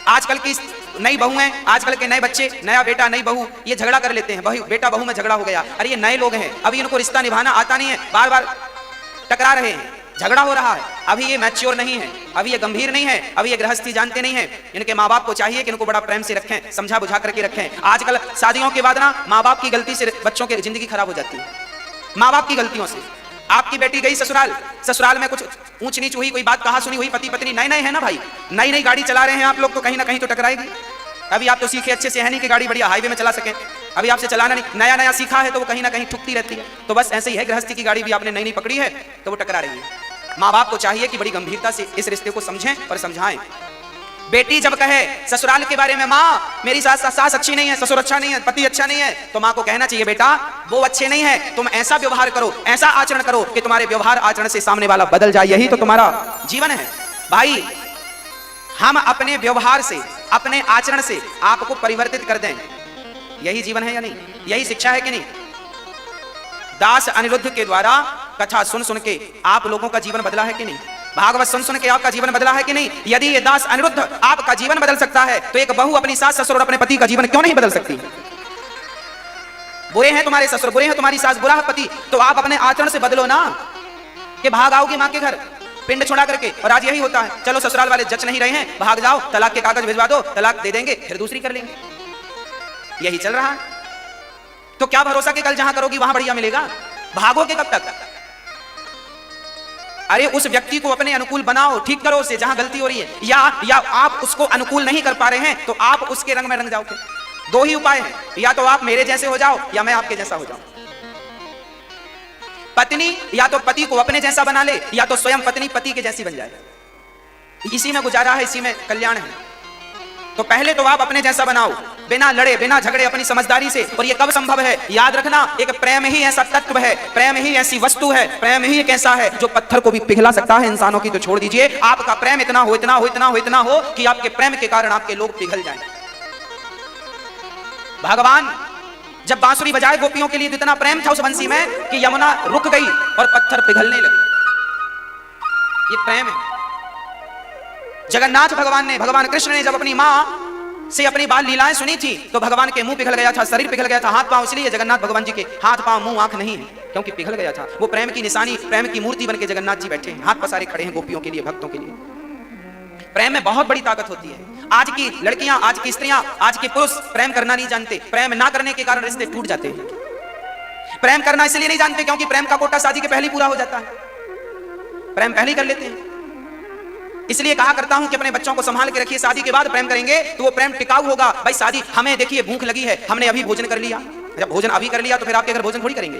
आजकल की नई बहू हैं, आजकल के नए बच्चे, नया बेटा नई बहू, ये झगड़ा कर लेते हैं, बेटा बहू में झगड़ा हो गया। अरे ये नए लोग हैं, अभी इनको रिश्ता निभाना आता नहीं है, बार बार टकरा रहे हैं, झगड़ा हो रहा है। अभी ये मैच्योर नहीं है, अभी ये गंभीर नहीं है, अभी ये गृहस्थी जानते नहीं है। इनके माँ बाप को चाहिए कि इनको बड़ा प्रेम से रखें, समझा बुझा करके रखें। आजकल शादियों के बाद ना माँ बाप की गलती से बच्चों की जिंदगी खराब हो जाती है, माँ बाप की गलतियों से। आपकी बेटी गई ससुराल, ससुराल में कुछ ऊंच नीच हुई, कोई बात कहा सुनी हुई, पति पत्नी नए नए है ना भाई, नई नई गाड़ी चला रहे हैं आप लोग, तो कहीं ना कहीं तो टकराएगी। अभी आप तो सीखे अच्छे से है नहीं कि गाड़ी बढ़िया हाईवे में चला सकें, अभी आपसे चलाना नहीं, नया नया सीखा है तो वो कहीं ना कहीं ठुकती रहती है। तो बस ऐसे ही है, गृहस्थी की गाड़ी भी आपने नई नई पकड़ी है तो वो टकरा रही है। माँ बाप को चाहिए कि बड़ी गंभीरता से इस रिश्ते को समझें और समझाएं। बेटी जब कहे ससुराल के बारे में, माँ मेरी सास अच्छी नहीं है, ससुर अच्छा नहीं है, पति अच्छा नहीं है, तो माँ को कहना चाहिए, बेटा वो अच्छे नहीं है, तुम ऐसा व्यवहार करो, ऐसा आचरण करो कि तुम्हारे व्यवहार आचरण से सामने वाला बदल जाए। यही तो तुम्हारा जीवन है भाई। हम अपने व्यवहार से, अपने आचरण से आपको परिवर्तित कर दें, यही जीवन है या नहीं? यही शिक्षा है कि नहीं? दास अनिरुद्ध के द्वारा कथा सुन सुन के आप लोगों का जीवन बदला है कि नहीं? भागवत सुन सुन के आपका जीवन बदला है कि नहीं? यदि ये दास अनिरुद्ध आपका जीवन बदल सकता है तो एक बहू अपनी सास ससुर और अपने पति का जीवन क्यों नहीं बदल सकती? बुरे हैं तुम्हारे ससुर, बुरे हैं तुम्हारी सास, बुरा है पति, तो आप अपने आचरण से बदलो ना, कि भाग आओगी माँ के घर पिंड छुड़ा करके। और आज यही होता है, चलो ससुराल वाले जच नहीं रहे हैं, भाग जाओ, तलाक के कागज भिजवा दो, तलाक दे देंगे, फिर दूसरी कर लेंगे। यही चल रहा है। तो क्या भरोसा कि कल जहां करोगी वहां बढ़िया मिलेगा? भागोगे कब तक? अरे उस व्यक्ति को अपने अनुकूल बनाओ, ठीक करो उसे जहां गलती हो रही है, या आप उसको अनुकूल नहीं कर पा रहे हैं तो आप उसके रंग में रंग जाओ। दो ही उपाय हैं, या तो आप मेरे जैसे हो जाओ या मैं आपके जैसा हो जाऊं। पत्नी या तो पति को अपने जैसा बना ले, या तो स्वयं पत्नी पति के जैसी बन जाए। इसी में गुजारा है, इसी में कल्याण है। तो पहले तो आप अपने जैसा बनाओ, बिना लड़े बिना झगड़े, अपनी समझदारी से। और ये कब संभव है? याद रखना, एक प्रेम ही ऐसा तत्व है, प्रेम ही ऐसी वस्तु है, प्रेम ही एक ऐसा है जो पत्थर को भी पिघला सकता है। इंसानों की तो छोड़ दीजिए, आपका प्रेम इतना हो, इतना हो, इतना हो, इतना हो कि आपके प्रेम के कारण आपके लोग पिघल जाएं। भगवान जब बांसुरी बजाए गोपियों के लिए तो इतना प्रेम था उस बंसी में कि यमुना रुक गई और पत्थर पिघलने लगे। ये प्रेम है। जगन्नाथ भगवान ने, भगवान कृष्ण ने जब अपनी माँ से अपनी बाल लीलाएं सुनी थी तो भगवान के मुंह पिघल गया था, शरीर पिघल गया था, हाथ पांव। इसलिए जगन्नाथ भगवान जी के हाथ पांव मुंह आंख नहीं है, क्योंकि पिघल गया था। वो प्रेम की निशानी, प्रेम की मूर्ति बन के जगन्नाथ जी बैठे हैं, हाथ पसारे खड़े हैं गोपियों के लिए, भक्तों के लिए। प्रेम में बहुत बड़ी ताकत होती है। आज की लड़कियां, आज की स्त्रियां, आज के पुरुष प्रेम करना नहीं जानते। प्रेम ना करने के कारण रिश्ते टूट जाते हैं। प्रेम करना इसलिए नहीं जानते क्योंकि प्रेम का कोटा शादी के पहले पूरा हो जाता है, प्रेम पहले कर लेते हैं। इसलिए कहा करता हूं कि अपने बच्चों को संभाल के रखिए, शादी के बाद प्रेम करेंगे तो वो प्रेम टिकाऊ होगा। भाई शादी, हमें देखिए भूख लगी है, हमने अभी भोजन कर लिया, जब भोजन अभी कर लिया तो फिर आपके घर भोजन थोड़ी करेंगे,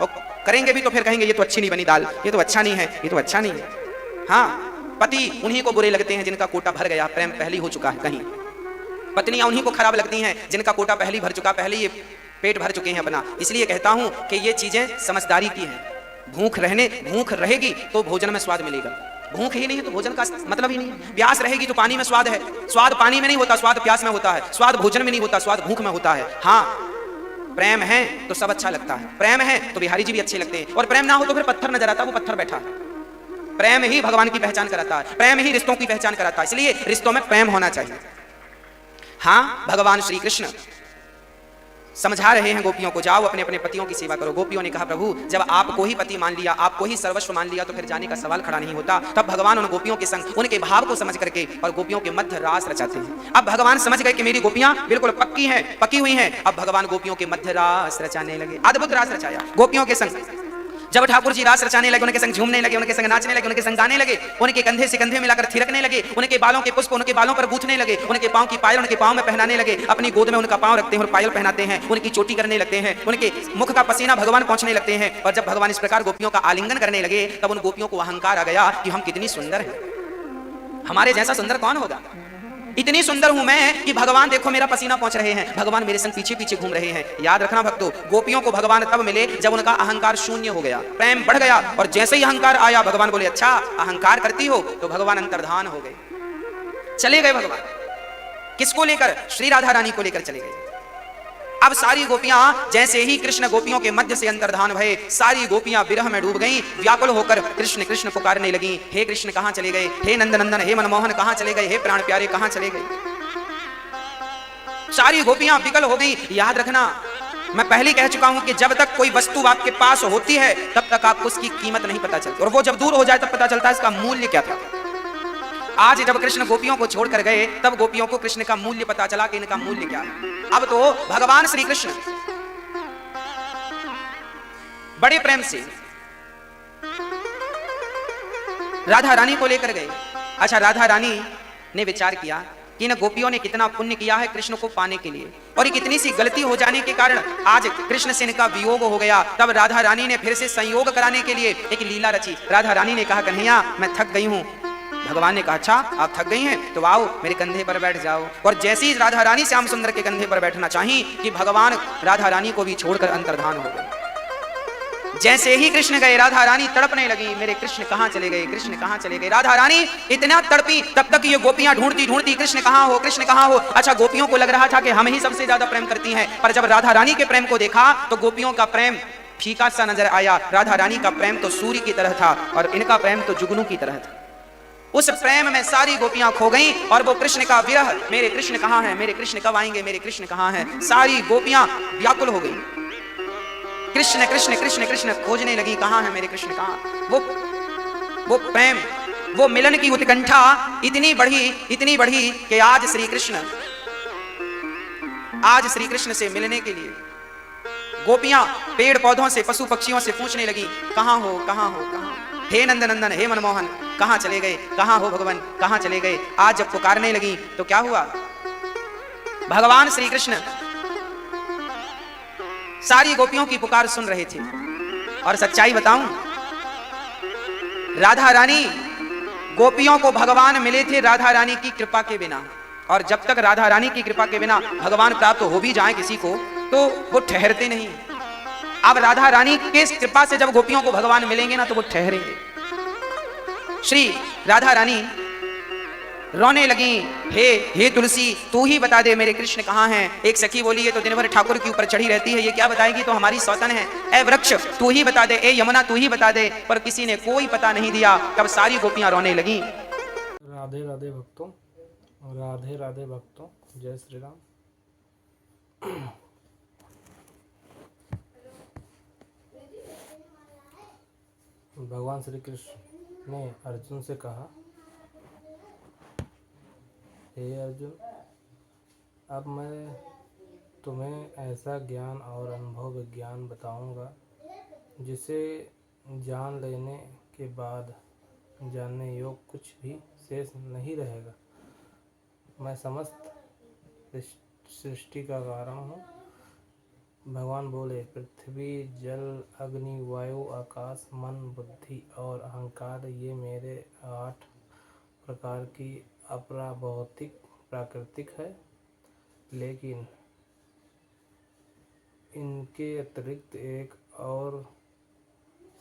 और करेंगे भी तो फिर कहेंगे ये तो अच्छी नहीं बनी दाल, ये तो अच्छा नहीं है, ये तो अच्छा नहीं है। हाँ, पति उन्हीं को बुरे लगते हैं जिनका कोटा भर गया, प्रेम पहले हो चुका है कहीं। पत्नियां उन्हीं को खराब लगती हैं जिनका कोटा पहले भर चुका, पहले ये पेट भर चुके हैं अपना। इसलिए कहता हूं कि ये चीजें समझदारी की हैं। भूख रहेगी तो भोजन में स्वाद मिलेगा, भूख ही नहीं है तो भोजन का मतलब ही नहीं है। प्यास रहेगी तो पानी में स्वाद है, स्वाद पानी में नहीं होता, स्वाद प्यास में होता है। स्वाद भोजन में नहीं होता, स्वाद भूख में होता है। हाँ, प्रेम है तो सब अच्छा लगता है, प्रेम है तो बिहारी जी भी अच्छे लगते हैं, और प्रेम ना हो तो फिर पत्थर नजर आता, वो पत्थर बैठा। प्रेम ही भगवान की पहचान कराता है, प्रेम ही रिश्तों की पहचान कराता है, इसलिए रिश्तों में प्रेम होना चाहिए। हाँ, भगवान श्री कृष्ण समझा रहे हैं गोपियों को, जाओ अपने अपने पतियों की सेवा करो। गोपियों ने कहा प्रभु जब आपको ही पति मान लिया, आपको ही सर्वस्व मान लिया, तो फिर जाने का सवाल खड़ा नहीं होता। तब भगवान उन गोपियों के संग उनके भाव को समझ करके और गोपियों के मध्य रास रचाते हैं। अब भगवान समझ गए कि मेरी गोपियां बिल्कुल पक्की हैं, पकी हुई हैं। अब भगवान गोपियों के मध्य रास रचाने लगे, अद्भुत रास रचाया गोपियों के संग। जब ठाकुर जी रास रचाने लगे, उनके संग झूमने लगे, उनके संग नाचने लगे, उनके संग गाने लगे, उनके कंधे से कंधे मिलाकर थिरकने लगे, उनके बालों के पुष्प उनके बालों पर गूंथने लगे, उनके पांव की पायल उनके पांव में पहनाने लगे, अपनी गोद में उनका पांव रखते हैं और पायल पहनाते हैं, उनकी चोटी करने लगते हैं, उनके मुख का पसीना भगवान पहुंचने लगते हैं। और जब भगवान इस प्रकार गोपियों का आलिंगन करने लगे, तब उन गोपियों को अहंकार आ गया कि हम कितनी सुंदर हैं, हमारे जैसा सुंदर कौन होगा, इतनी सुंदर हूं मैं कि भगवान देखो मेरा पसीना पहुंच रहे हैं, भगवान मेरे संग पीछे पीछे घूम रहे हैं। याद रखना भक्तों, गोपियों को भगवान तब मिले जब उनका अहंकार शून्य हो गया, प्रेम बढ़ गया, और जैसे ही अहंकार आया भगवान बोले अच्छा अहंकार करती हो, तो भगवान अंतर्धान हो गए, चले गए भगवान। किसको लेकर? श्री राधा रानी को लेकर चले गए। अब सारी गोपियां जैसे ही कृष्ण गोपियों के मध्य से अंतर्धान भये, सारी गोपियां विरह में डूब गईं, व्याकुल होकर कृष्ण कृष्ण पुकारने लगी। हे कृष्ण कहां चले गए, हे नंदनंदन, हे मनमोहन कहां चले गए, हे प्राण प्यारे कहां चले गए। सारी गोपियां विकल हो गई। याद रखना, मैं पहले कह चुका हूं कि जब तक कोई वस्तु आपके पास होती है तब तक आपको उसकी कीमत नहीं पता चलती, और वो जब दूर हो जाए तब पता चलता है इसका मूल्य क्या था। आज जब कृष्ण गोपियों को छोड़कर गए, तब गोपियों को कृष्ण का मूल्य पता चला कि इनका मूल्य क्या है। अब तो भगवान श्री कृष्ण बड़े प्रेम से राधा रानी को लेकर गए। अच्छा, राधा रानी ने विचार किया कि इन गोपियों ने कितना पुण्य किया है कृष्ण को पाने के लिए, और एक इतनी सी गलती हो जाने के कारण आज कृष्ण से इनका वियोग हो गया। तब राधा रानी ने फिर से संयोग कराने के लिए एक लीला रची। राधा रानी ने कहा कन्हैया मैं थक गई हूं। भगवान ने कहा अच्छा आप थक गई हैं तो आओ मेरे कंधे पर बैठ जाओ। और जैसी राधा रानी श्याम सुंदर के कंधे पर बैठना चाही कि भगवान राधा रानी को भी छोड़कर अंतर्धान हो गए। जैसे ही कृष्ण गए, राधा रानी तड़पने लगी, मेरे कृष्ण कहां चले गए, कृष्ण कहां चले गए। राधा रानी इतना तड़पी, तब तक ये गोपियां ढूंढती ढूंढती कृष्ण कहां हो, कृष्ण कहां हो। अच्छा, गोपियों को लग रहा था कि हम ही सबसे ज्यादा प्रेम करती हैं, पर जब राधा रानी के प्रेम को देखा तो गोपियों का प्रेम फीका सा नजर आया। राधा रानी का प्रेम तो सूर्य की तरह था और इनका प्रेम तो जुगनू की तरह था। उस प्रेम में सारी गोपियां खो गईं, और वो कृष्ण का विरह, मेरे कृष्ण कहां हैं, मेरे कृष्ण कब आएंगे, मेरे कृष्ण कहां हैं, सारी गोपियां व्याकुल हो गईं। कृष्ण कृष्ण कृष्ण कृष्ण खोजने लगी, कहां है मेरे कृष्ण कहां। वो प्रेम, वो मिलन की उत्कंठा इतनी बढ़ी कि आज श्री कृष्ण से मिलने के लिए गोपियां पेड़ पौधों से, पशु पक्षियों से पूछने लगी कहां हो, कहां हो, कहां। हे नंदनंदन, हे मनमोहन कहां चले गए, कहां हो भगवान, कहां चले गए। आज जब पुकारने लगी तो क्या हुआ, भगवान श्री कृष्ण सारी गोपियों की पुकार सुन रहे थे। और सच्चाई बताऊं, राधा रानी, गोपियों को भगवान मिले थे राधा रानी की कृपा के बिना, और जब तक राधा रानी की कृपा के बिना भगवान प्राप्त हो भी जाए किसी को तो वो ठहरते नहीं। अब राधा रानी के कृपा से जब गोपियों को भगवान मिलेंगे ना तो वो ठहरेंगे। श्री राधा रानी रोने लगी, हे तुलसी तू ही बता दे मेरे कृष्ण कहां हैं। एक सखी बोली है तो दिन भर ठाकुर के ऊपर चढ़ी रहती है, ये क्या बताएगी, तो हमारी सौतन है। ए वृक्ष तू ही बता दे, ए यमुना तू ही बता दे। पर किसी ने कोई पता नहीं दिया। तब सारी गोपियां रोने लगी। राधे राधे भक्तों, राधे राधे भक्तों, जय श्री राम। भगवान श्री कृष्ण ने अर्जुन से कहा, हे अर्जुन, अब मैं तुम्हें ऐसा ज्ञान और अनुभव विज्ञान बताऊंगा जिसे जान लेने के बाद जानने योग्य कुछ भी शेष नहीं रहेगा। मैं समस्त सृष्टि का कारण हूँ। भगवान बोले, पृथ्वी, जल, अग्नि, वायु, आकाश, मन, बुद्धि और अहंकार ये मेरे 8 प्रकार की अपरा भौतिक प्राकृतिक है, लेकिन इनके अतिरिक्त एक और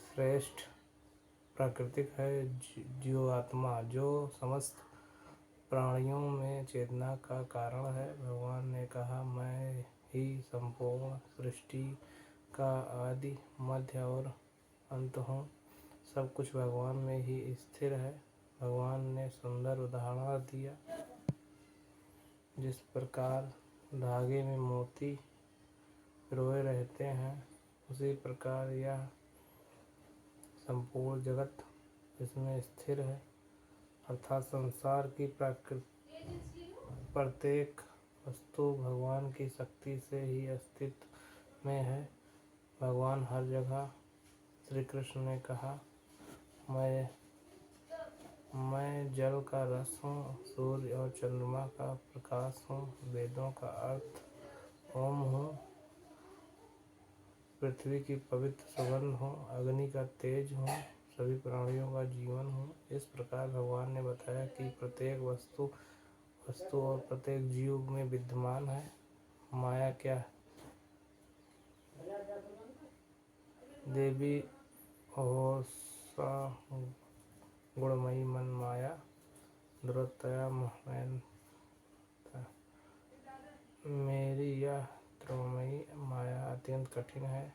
श्रेष्ठ प्राकृतिक है, जीवात्मा, जो समस्त प्राणियों में चेतना का कारण है। भगवान ने कहा, मैं ही संपूर्ण सृष्टि का आदि मध्य और अंत हूँ। सब कुछ भगवान में ही स्थिर है। भगवान ने सुंदर उदाहरण दिया। जिस प्रकार धागे में मोती पिरोए रहते हैं, उसी प्रकार यह संपूर्ण जगत इसमें स्थिर है, अर्थात संसार की प्रत्येक वस्तु भगवान की शक्ति से ही अस्तित्व में है। भगवान हर जगह। श्री कृष्ण ने कहा, मैं जल का रस हूँ, सूर्य और चंद्रमा का प्रकाश हूँ, वेदों का अर्थ ओम हूँ, पृथ्वी की पवित्र सुगंध हूँ, अग्नि का तेज हूँ, सभी प्राणियों का जीवन हूँ। इस प्रकार भगवान ने बताया कि प्रत्येक वस्तु और प्रत्येक जीव में विद्यमान है। माया क्या है? देवी होसा गुणमयी मन माया दुरतया मेरी यह त्रिमयी माया अत्यंत कठिन है,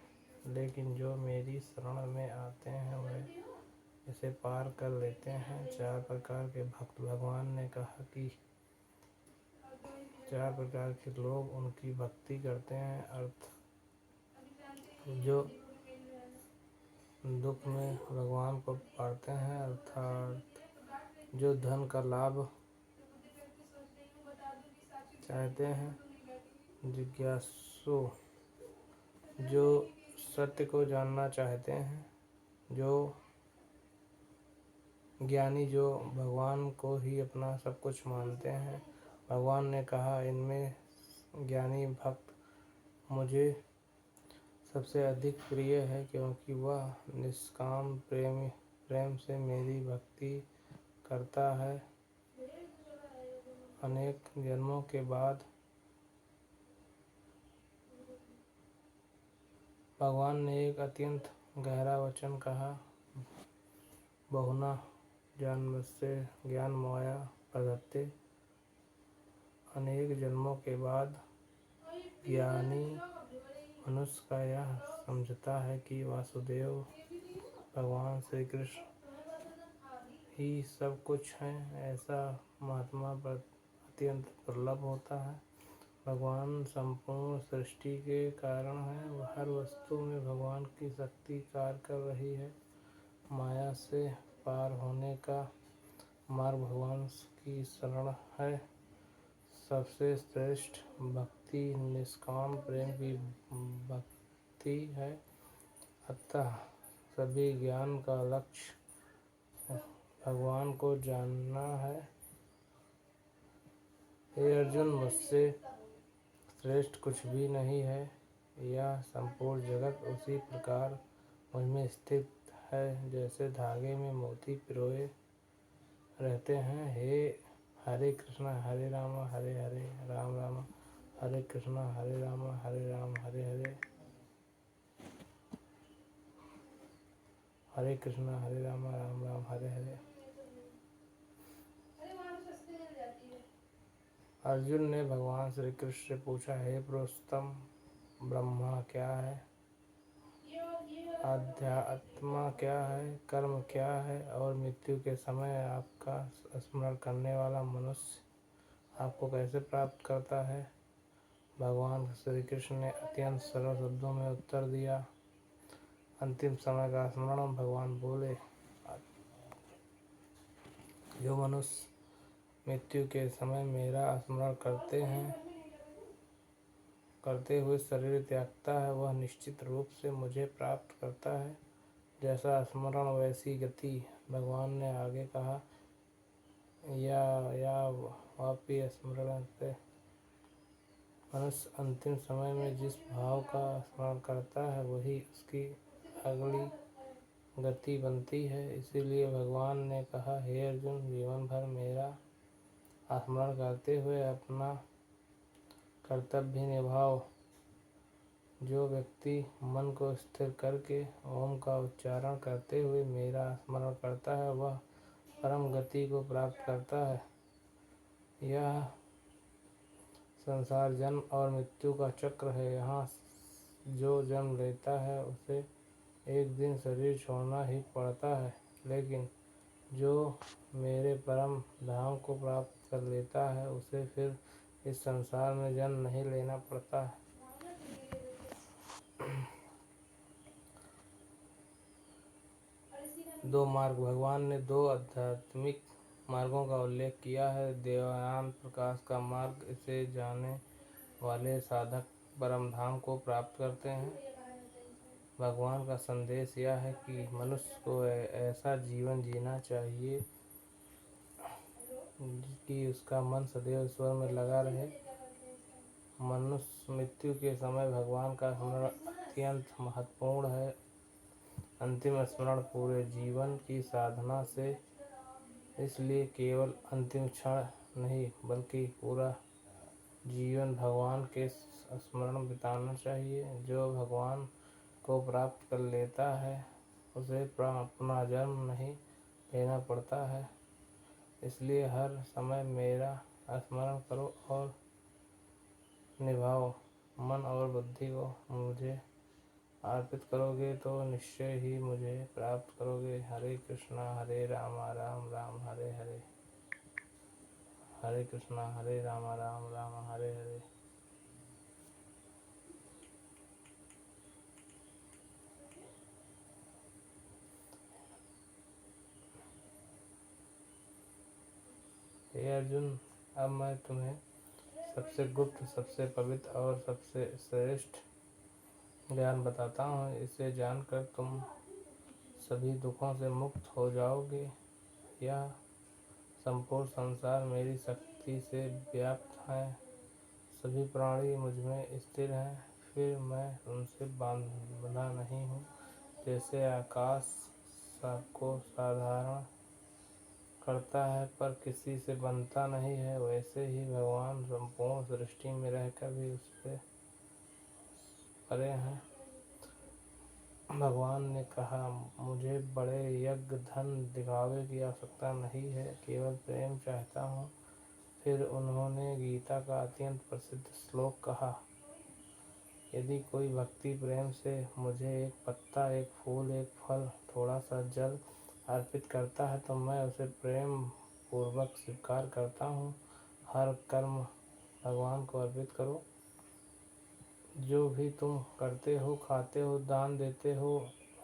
लेकिन जो मेरी शरण में आते हैं वह इसे पार कर लेते हैं। 4 प्रकार के भक्त। भगवान ने कहा कि 4 प्रकार के लोग उनकी भक्ति करते हैं। अर्थ, जो दुख में भगवान को पाते हैं, अर्थात जो धन का लाभ चाहते हैं। जिज्ञासु, जो सत्य को जानना चाहते हैं। जो ज्ञानी, जो भगवान को ही अपना सब कुछ मानते हैं। भगवान ने कहा, इनमें ज्ञानी भक्त मुझे सबसे अधिक प्रिय है, क्योंकि वह निष्काम प्रेम से मेरी भक्ति करता है। अनेक जन्मों के बाद भगवान ने एक अत्यंत गहरा वचन कहा, बहुना जन्मस्य ज्ञान मोया प्रदत्ते। अनेक जन्मों के बाद ज्ञानी मनुष्य का यह समझता है कि वासुदेव भगवान श्री कृष्ण ही सब कुछ हैं। ऐसा महात्मा पर अत्यंत दुर्लभ होता है। भगवान संपूर्ण सृष्टि के कारण है। हर वस्तु में भगवान की शक्ति कार्य कर रही है। माया से पार होने का मार्ग भगवान की शरण है। सबसे श्रेष्ठ भक्ति निष्काम प्रेम की भक्ति है। अतः सभी ज्ञान का लक्ष्य भगवान को जानना है। हे अर्जुन, मुझसे श्रेष्ठ कुछ भी नहीं है। यह संपूर्ण जगत उसी प्रकार मुझमें स्थित है, जैसे धागे में मोती पिरोए रहते हैं। हे हरे कृष्णा हरे राम हरे हरे राम राम हरे कृष्णा हरे राम हरे हरे हरे कृष्णा हरे राम हरे हरे। अर्जुन ने भगवान श्री कृष्ण से पूछा, हे पुरुषोत्तम, ब्रह्मा क्या है, अध्यात्मा क्या है, कर्म क्या है और मृत्यु के समय आपका स्मरण करने वाला मनुष्य आपको कैसे प्राप्त करता है? भगवान श्री कृष्ण ने अत्यंत सरल शब्दों में उत्तर दिया। अंतिम समय का स्मरण। भगवान बोले, जो मनुष्य मृत्यु के समय मेरा स्मरण करते हुए शरीर त्यागता है, वह निश्चित रूप से मुझे प्राप्त करता है। जैसा स्मरण वैसी गति। भगवान ने आगे कहा, या वापी स्मरण से मनुष्य अंतिम समय में जिस भाव का स्मरण करता है, वही उसकी अगली गति बनती है। इसीलिए भगवान ने कहा, हे अर्जुन, जीवन भर मेरा स्मरण करते हुए अपना कर्तव्य निभाओ। जो व्यक्ति मन को स्थिर करके ओम का उच्चारण करते हुए मेरा स्मरण करता है, वह परम गति को प्राप्त करता है। यह संसार जन्म और मृत्यु का चक्र है। यहाँ जो जन्म लेता है उसे एक दिन शरीर छोड़ना ही पड़ता है, लेकिन जो मेरे परम धाम को प्राप्त कर लेता है उसे फिर इस संसार में जन्म नहीं लेना पड़ता है। दो मार्ग। भगवान ने दो आध्यात्मिक मार्गों का उल्लेख किया है। देवयान प्रकाश का मार्ग, इसे जाने वाले साधक परम धाम को प्राप्त करते हैं। भगवान का संदेश यह है कि मनुष्य को ऐसा जीवन जीना चाहिए कि उसका मन सदैव ईश्वर में लगा रहे। मनुष्य मृत्यु के समय भगवान का स्मरण अत्यंत महत्वपूर्ण है। अंतिम स्मरण पूरे जीवन की साधना से, इसलिए केवल अंतिम क्षण नहीं बल्कि पूरा जीवन भगवान के स्मरण बिताना चाहिए। जो भगवान को प्राप्त कर लेता है उसे पुनः जन्म नहीं लेना पड़ता है। इसलिए हर समय मेरा स्मरण करो और निभाओ। मन और बुद्धि को मुझे अर्पित करोगे तो निश्चय ही मुझे प्राप्त करोगे। हरे कृष्णा हरे रामा राम राम हरे हरे, हरे कृष्णा हरे रामा राम राम हरे हरे। हे अर्जुन, अब मैं तुम्हें सबसे गुप्त, सबसे पवित्र और सबसे श्रेष्ठ ज्ञान बताता हूँ। इसे जानकर तुम सभी दुखों से मुक्त हो जाओगे। यह संपूर्ण संसार मेरी शक्ति से व्याप्त है। सभी प्राणी मुझमें स्थिर हैं, फिर मैं उनसे बंधा नहीं हूँ। जैसे आकाश को साधारण करता है पर किसी से बंधता नहीं है, वैसे ही भगवान संपूर्ण सृष्टि में रहकर भी उससे परे हैं। भगवान ने कहा, मुझे बड़े यज्ञ, धन, दिखावे की आवश्यकता नहीं है, केवल प्रेम चाहता हूँ। फिर उन्होंने गीता का अत्यंत प्रसिद्ध श्लोक कहा, यदि कोई भक्ति प्रेम से मुझे एक पत्ता, एक फूल, एक फल, थोड़ा सा जल अर्पित करता है तो मैं उसे प्रेम पूर्वक स्वीकार करता हूँ। हर कर्म भगवान को अर्पित करो। जो भी तुम करते हो, खाते हो, दान देते हो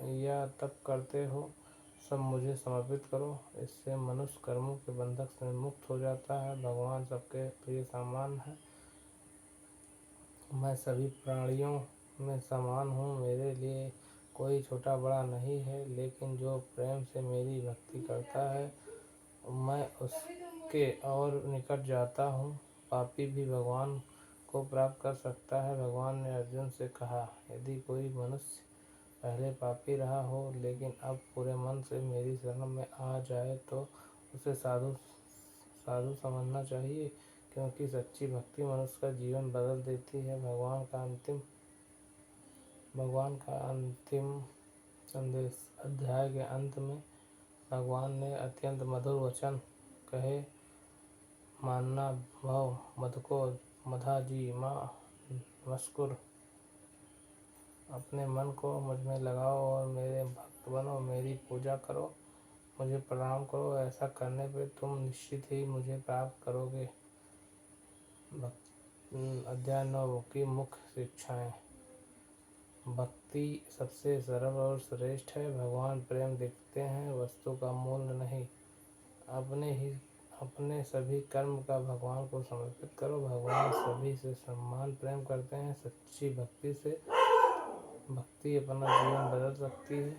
या तप करते हो, सब मुझे समर्पित करो। इससे मनुष्य कर्मों के बंधक से मुक्त हो जाता है। भगवान सबके प्रिय समान है। मैं सभी प्राणियों में समान हूँ। मेरे लिए कोई छोटा बड़ा नहीं है, लेकिन जो प्रेम से मेरी भक्ति करता है मैं उसके और निकट जाता हूँ। पापी भी भगवान को प्राप्त कर सकता है। भगवान ने अर्जुन से कहा, यदि कोई मनुष्य पहले पापी रहा हो लेकिन अब पूरे मन से मेरी शरण में आ जाए तो उसे साधु समझना चाहिए, क्योंकि सच्ची भक्ति मनुष्य का जीवन बदल देती है। भगवान का अंतिम संदेश। अध्याय के अंत में भगवान ने अत्यंत मधुर वचन कहे, मानना भव मधुको मधाजी माँ मस्कुर। अपने मन को मुझ में लगाओ और मेरे भक्त बनो। मेरी पूजा करो, मुझे प्रणाम करो। ऐसा करने पे तुम निश्चित ही मुझे प्राप्त करोगे। अध्याय 9 की मुख्य शिक्षाएं। भक्ति सबसे सरल और श्रेष्ठ है। भगवान प्रेम देखते हैं, वस्तु का मूल्य नहीं। अपने सभी कर्म का भगवान को समर्पित करो। भगवान सभी से सम्मान प्रेम करते हैं। सच्ची भक्ति अपना जीवन बदल सकती है।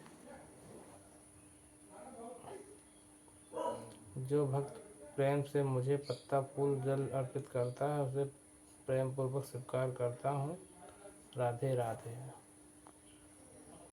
जो भक्त प्रेम से मुझे पत्ता, फूल, जल अर्पित करता है उसे प्रेम पूर्वक स्वीकार करता हूँ। राधे राधे।